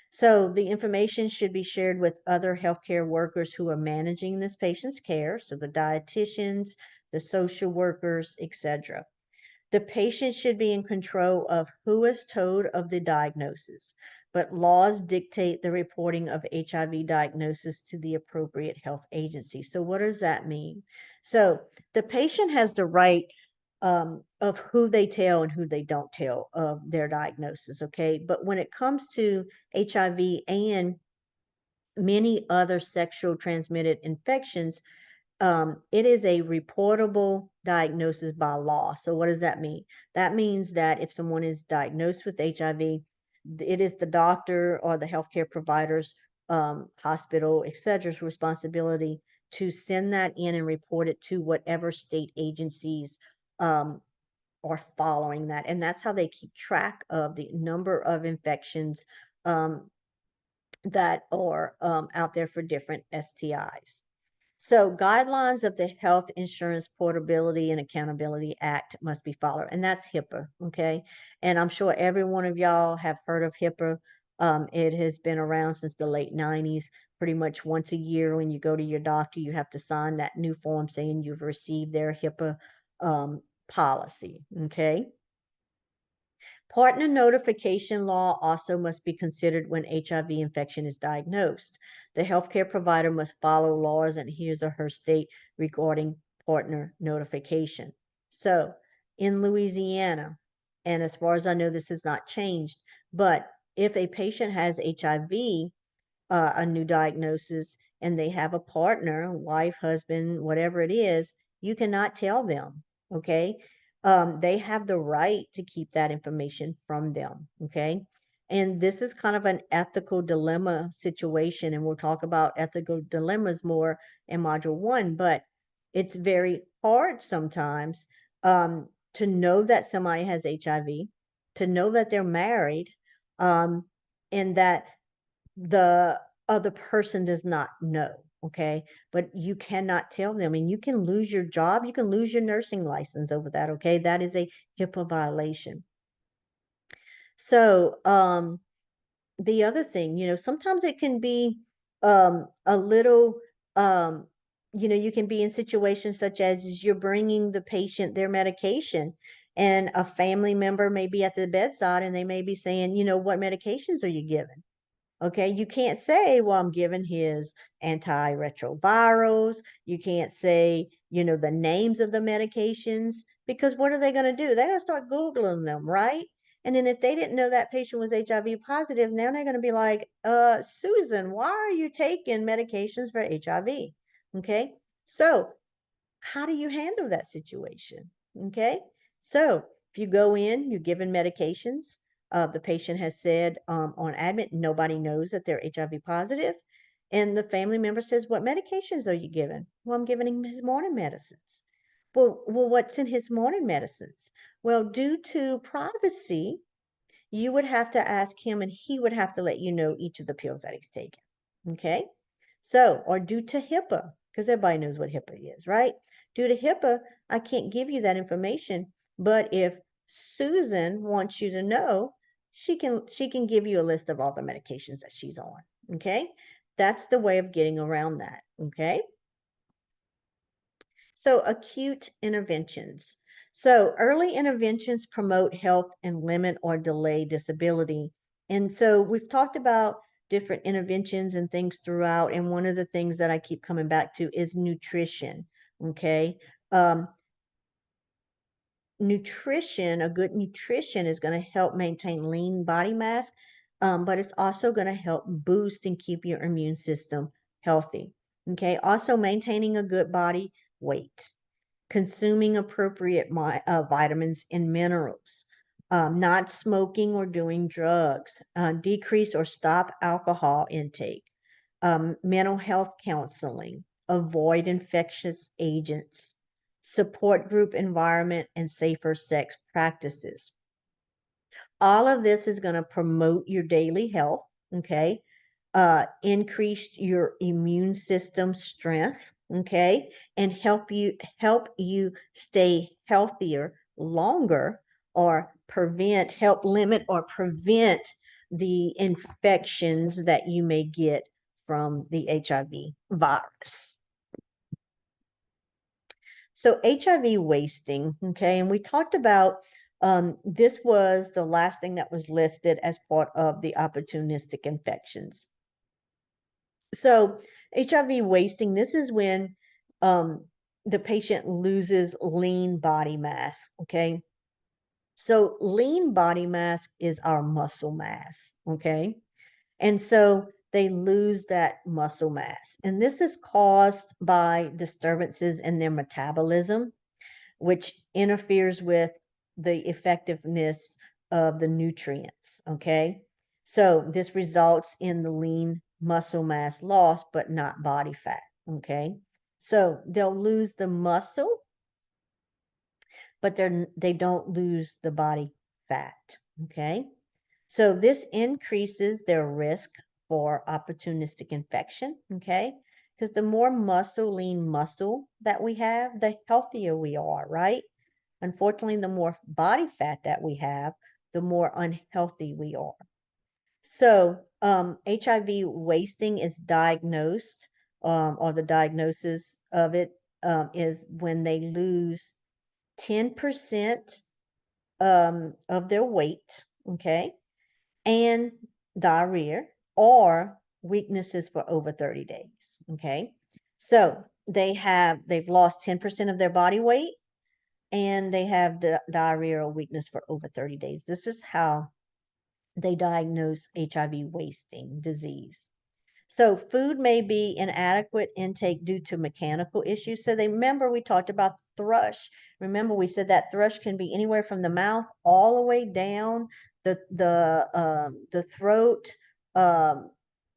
So the information should be shared with other healthcare workers who are managing this patient's care, so the dietitians, the social workers, etc. The patient should be in control of who is told of the diagnosis, but laws dictate the reporting of HIV diagnosis to the appropriate health agency. So what does that mean? So the patient has the right of who they tell and who they don't tell of their diagnosis, okay? But when it comes to HIV and many other sexual transmitted infections, it is a reportable diagnosis by law. So what does that mean? That means that if someone is diagnosed with HIV, it is the doctor or the healthcare provider's hospital, etc.'s responsibility to send that in and report it to whatever state agencies um, are following that. And that's how they keep track of the number of infections um, that are out there for different STIs. So guidelines of the Health Insurance Portability and Accountability Act must be followed, and that's HIPAA, okay? And I'm sure every one of y'all have heard of HIPAA. It has been around since the late 90s. Pretty much once a year when you go to your doctor, you have to sign that new form saying you've received their HIPAA policy, okay? Partner notification law also must be considered when HIV infection is diagnosed. The healthcare provider must follow laws in his or her state regarding partner notification. So in Louisiana, and as far as I know, this has not changed, but if a patient has HIV, a new diagnosis, and they have a partner, wife, husband, whatever it is, you cannot tell them, okay? They have the right to keep that information from them, okay? And this is kind of an ethical dilemma situation, and we'll talk about ethical dilemmas more in module 1, but it's very hard sometimes to know that somebody has HIV, to know that they're married, and that the other person does not know, okay? But you cannot tell them, and you can lose your job, you can lose your nursing license over that, okay? That is a HIPAA violation. So the other thing, sometimes it can be a little, um, you can be in situations such as you're bringing the patient their medication, and a family member may be at the bedside and they may be saying, what medications are you giving? Okay, you can't say, well, I'm giving his antiretrovirals. You can't say, the names of the medications, because what are they going to do? They're going to start Googling them, right? And then if they didn't know that patient was HIV positive, now they're going to be like, Susan, why are you taking medications for HIV? Okay, so how do you handle that situation? Okay, so if you go in, you're given medications. The patient has said on admit, nobody knows that they're HIV positive. And the family member says, what medications are you given? Well, I'm giving him his morning medicines. Well, what's in his morning medicines? Well, due to privacy, you would have to ask him and he would have to let you know each of the pills that he's taking. Okay. So, or due to HIPAA, because everybody knows what HIPAA is, right? Due to HIPAA, I can't give you that information. But if Susan wants you to know, she can give you a list of all the medications that she's on. Okay. That's the way of getting around that. Okay. So acute interventions. So early interventions promote health and limit or delay disability. And so we've talked about different interventions and things throughout. And one of the things that I keep coming back to is nutrition. Okay. Nutrition, a good nutrition is going to help maintain lean body mass, but it's also going to help boost and keep your immune system healthy. Okay. Also maintaining a good body weight, consuming appropriate vitamins and minerals, not smoking or doing drugs, decrease or stop alcohol intake, mental health counseling, avoid infectious agents, support group environment, and safer sex practices. All of this is going to promote your daily health, okay? Increase your immune system strength, okay, and help you stay healthier longer, or help limit or prevent the infections that you may get from the HIV virus. So HIV wasting, okay, and we talked about this was the last thing that was listed as part of the opportunistic infections. So HIV wasting, this is when the patient loses lean body mass, okay? So lean body mass is our muscle mass, okay? And so they lose that muscle mass. And this is caused by disturbances in their metabolism, which interferes with the effectiveness of the nutrients, okay? So this results in the lean muscle mass loss, but not body fat, okay? So they'll lose the muscle, but they don't lose the body fat, okay? So this increases their risk for opportunistic infection, okay? Because the more lean muscle that we have, the healthier we are, right? Unfortunately, the more body fat that we have, the more unhealthy we are. So HIV wasting is diagnosed, or the diagnosis of it is when they lose 10% of their weight, okay, and diarrhea or weaknesses for over 30 days, okay? So they've lost 10% of their body weight and they have the diarrhea or weakness for over 30 days. This is how they diagnose HIV wasting disease. So food may be inadequate intake due to mechanical issues. So remember we talked about thrush. Remember we said that thrush can be anywhere from the mouth all the way down the throat, um,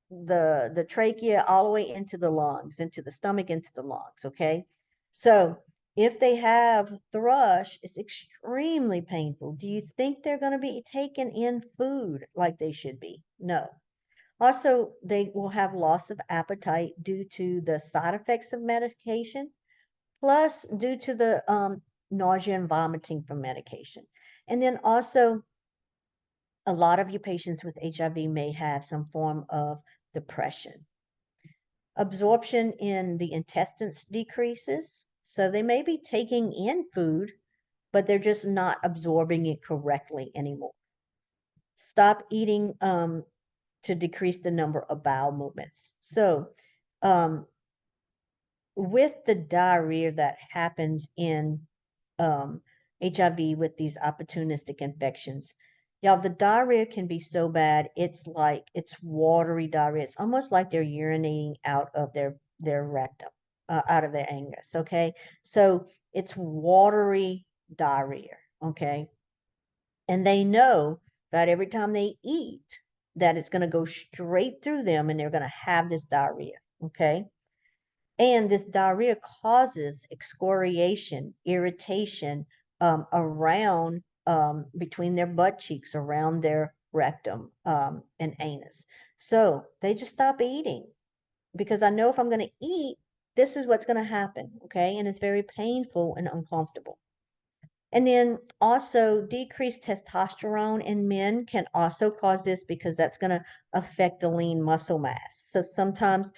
the trachea, all the way into the lungs, into the stomach, into the lungs. Okay, so if they have thrush, it's extremely painful. Do you think they're going to be taking in food like they should be? No. Also, they will have loss of appetite due to the side effects of medication, plus due to the nausea and vomiting from medication. And then also, a lot of you patients with HIV may have some form of depression. Absorption in the intestines decreases, so they may be taking in food, but they're just not absorbing it correctly anymore. Stop eating to decrease the number of bowel movements. So, with the diarrhea that happens in HIV with these opportunistic infections, y'all, the diarrhea can be so bad. It's watery diarrhea. It's almost like they're urinating out of their rectum, out of their anus. Okay, so it's watery diarrhea. Okay, and they know that every time they eat, that it's going to go straight through them and they're going to have this diarrhea. Okay. And this diarrhea causes excoriation, irritation around between their butt cheeks, around their rectum and anus. So they just stop eating because I know if I'm going to eat, this is what's going to happen. Okay. And it's very painful and uncomfortable. And then also decreased testosterone in men can also cause this because that's going to affect the lean muscle mass. So sometimes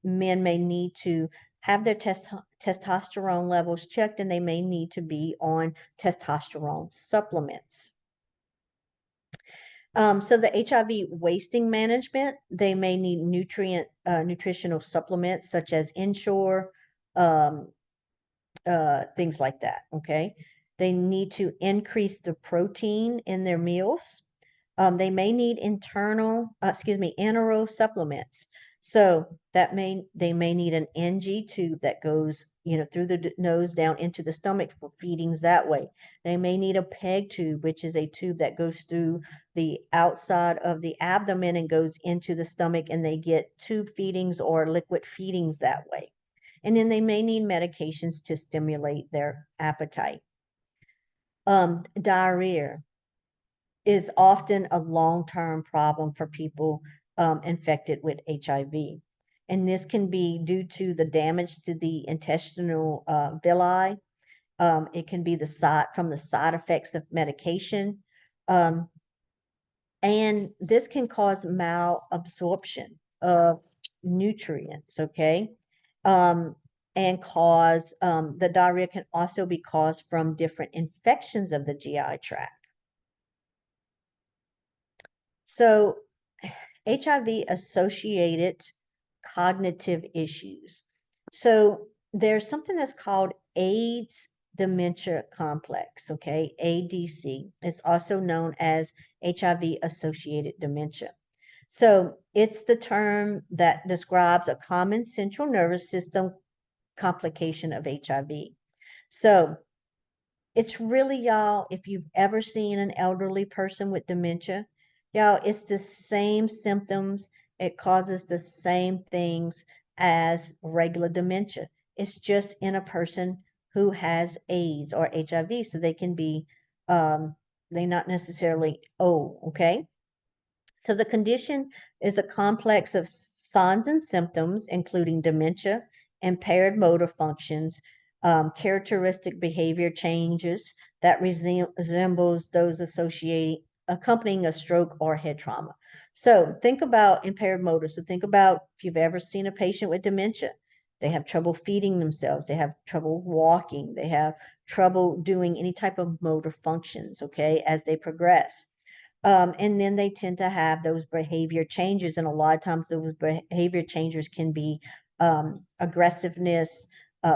men may need to have their testosterone levels checked and they may need to be on testosterone supplements. So the HIV wasting management, they may need nutritional supplements such as Ensure, um, things like that, okay? They need to increase the protein in their meals. They may need enteral supplements. So they may need an NG tube that goes, through the nose down into the stomach for feedings that way. They may need a PEG tube, which is a tube that goes through the outside of the abdomen and goes into the stomach, and they get tube feedings or liquid feedings that way. And then they may need medications to stimulate their appetite. Diarrhea is often a long-term problem for people infected with HIV. And this can be due to the damage to the intestinal villi. It can be from the side effects of medication. And this can cause malabsorption of nutrients, okay? and cause, the diarrhea can also be caused from different infections of the GI tract. So HIV associated cognitive issues. So there's something that's called AIDS dementia complex, okay, ADC. It's also known as HIV associated dementia. So it's the term that describes a common central nervous system complication of HIV. So it's really, y'all, if you've ever seen an elderly person with dementia, y'all, it's the same symptoms. It causes the same things as regular dementia. It's just in a person who has AIDS or HIV, so they can be, they're not necessarily old, okay? So the condition is a complex of signs and symptoms, including dementia, impaired motor functions, characteristic behavior changes that resembles those accompanying a stroke or head trauma. So think about impaired motor. So think about if you've ever seen a patient with dementia. They have trouble feeding themselves. They have trouble walking. They have trouble doing any type of motor functions, okay, as they progress. And then they tend to have those behavior changes. And a lot of times those behavior changes can be aggressiveness,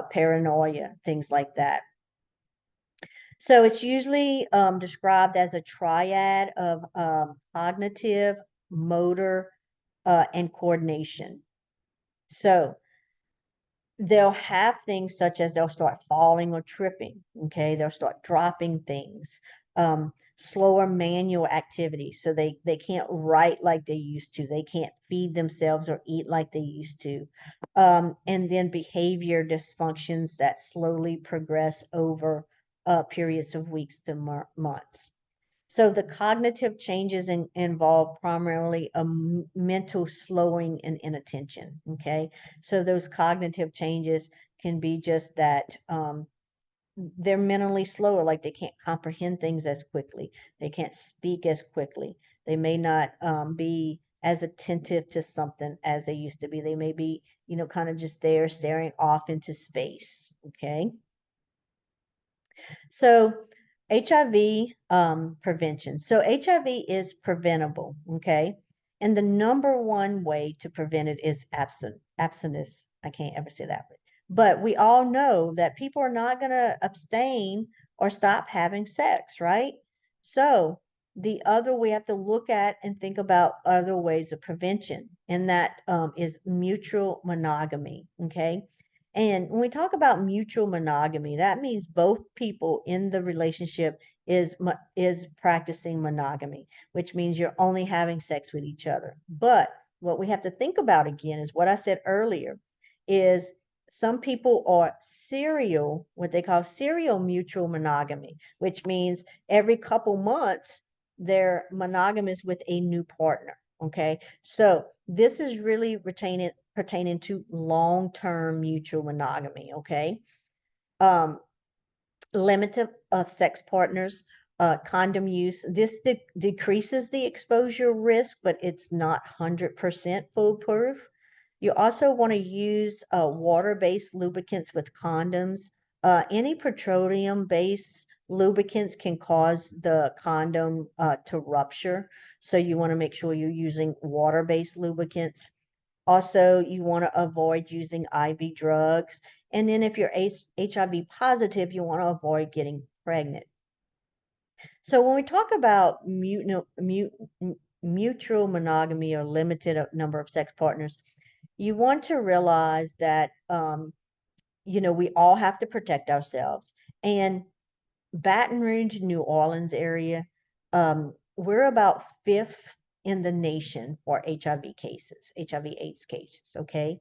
paranoia, things like that. So it's usually described as a triad of cognitive, motor, and coordination. So they'll have things such as they'll start falling or tripping. Okay, they'll start dropping things, slower manual activity. So they can't write like they used to. They can't feed themselves or eat like they used to. And then behavior dysfunctions that slowly progress over periods of weeks to months. So the cognitive changes involve primarily a mental slowing and inattention. Okay, so those cognitive changes can be just that, they're mentally slower, like they can't comprehend things as quickly, they can't speak as quickly, they may not be as attentive to something as they used to be. They may be, kind of just there staring off into space. Okay. So HIV prevention. So HIV is preventable, okay? And the number one way to prevent it is abstinence. I can't ever say that. But we all know that people are not going to abstain or stop having sex, right? So the other we have to look at and think about other ways of prevention, and that is mutual monogamy, okay? And when we talk about mutual monogamy, that means both people in the relationship is practicing monogamy, which means you're only having sex with each other. But what we have to think about again is what I said earlier is some people are serial, what they call serial mutual monogamy, which means every couple months they're monogamous with a new partner. Okay. So this is really pertaining to long-term mutual monogamy. Okay. Um, limit of sex partners, condom use. This decreases the exposure risk, but it's not 100% foolproof. You also want to use water-based lubricants with condoms. Any petroleum-based lubricants can cause the condom to rupture. So you want to make sure you're using water-based lubricants. Also, you want to avoid using IV drugs. And then if you're HIV positive, you want to avoid getting pregnant. So when we talk about mutual monogamy or limited number of sex partners, you want to realize that, we all have to protect ourselves. And Baton Rouge, New Orleans area, we're about fifth in the nation for HIV cases, HIV/AIDS cases. Okay.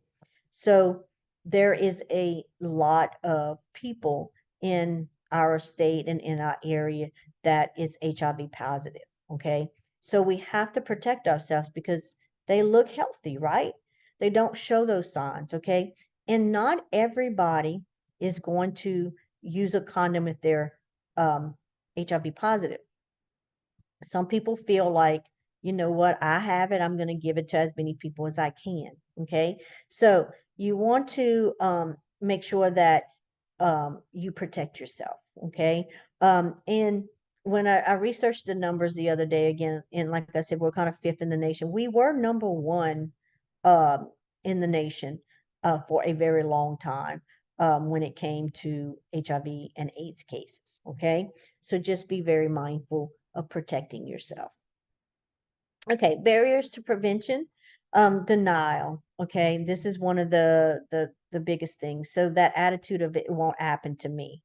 So there is a lot of people in our state and in our area that is HIV positive. Okay. So we have to protect ourselves because they look healthy, right? They don't show those signs. Okay. And not everybody is going to use a condom if they're HIV positive. Some people feel like, you know what, I have it, I'm going to give it to as many people as I can. Okay. So you want to make sure that you protect yourself. Okay. And when I researched the numbers the other day again, and like I said, we're kind of fifth in the nation. We were number one in the nation for a very long time when it came to HIV and AIDS cases. Okay. So just be very mindful of protecting yourself. Okay, barriers to prevention, denial. Okay, this is one of the biggest things. So that attitude of it won't happen to me.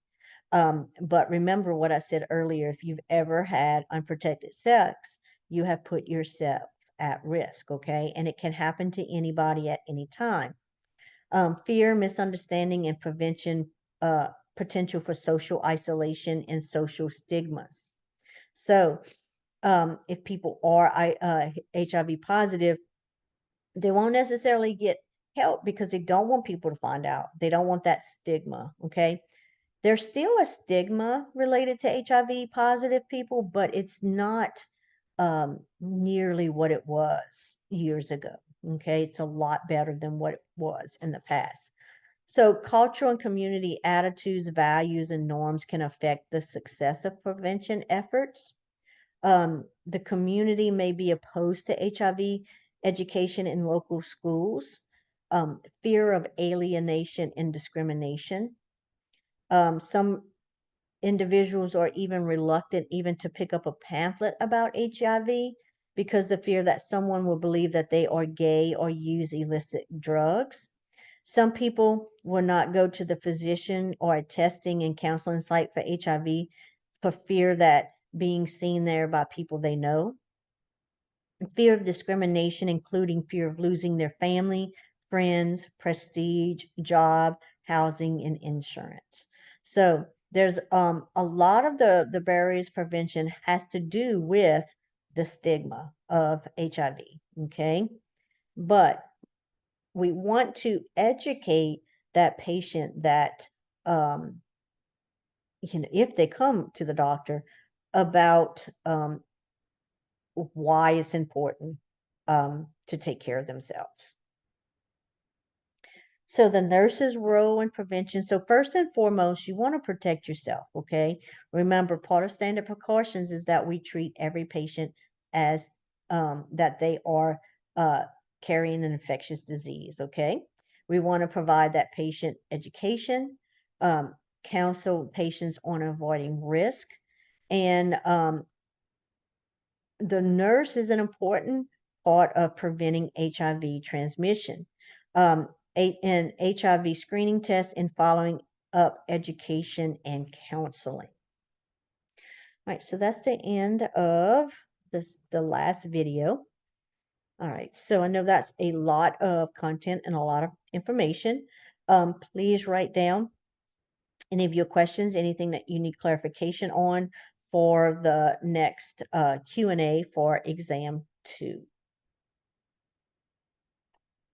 But remember what I said earlier, if you've ever had unprotected sex, you have put yourself at risk, okay? And it can happen to anybody at any time. Fear, misunderstanding, and prevention, potential for social isolation and social stigmas. So, if people are HIV positive, they won't necessarily get help because they don't want people to find out. They don't want that stigma, okay? There's still a stigma related to HIV positive people, but it's not nearly what it was years ago, okay? It's a lot better than what it was in the past. So, cultural and community attitudes, values, and norms can affect the success of prevention efforts. The community may be opposed to HIV education in local schools, fear of alienation and discrimination. Some individuals are even reluctant even to pick up a pamphlet about HIV because the fear that someone will believe that they are gay or use illicit drugs. Some people will not go to the physician or a testing and counseling site for HIV for fear that being seen there by people they know. Fear of discrimination, including fear of losing their family, friends, prestige, job, housing, and insurance. So there's a lot of the barriers prevention has to do with the stigma of HIV. Okay. But we want to educate that patient that if they come to the doctor about why it's important to take care of themselves. So the nurse's role in prevention. So first and foremost, you want to protect yourself. Okay. Remember, part of standard precautions is that we treat every patient as that they are carrying an infectious disease. Okay. We want to provide that patient education, counsel patients on avoiding risk, and the nurse is an important part of preventing HIV transmission. An HIV screening test and following up education and counseling. All right, so that's the end of the last video. All right, so I know that's a lot of content and a lot of information. Please write down any of your questions, anything that you need clarification on for the next Q&A for exam 2.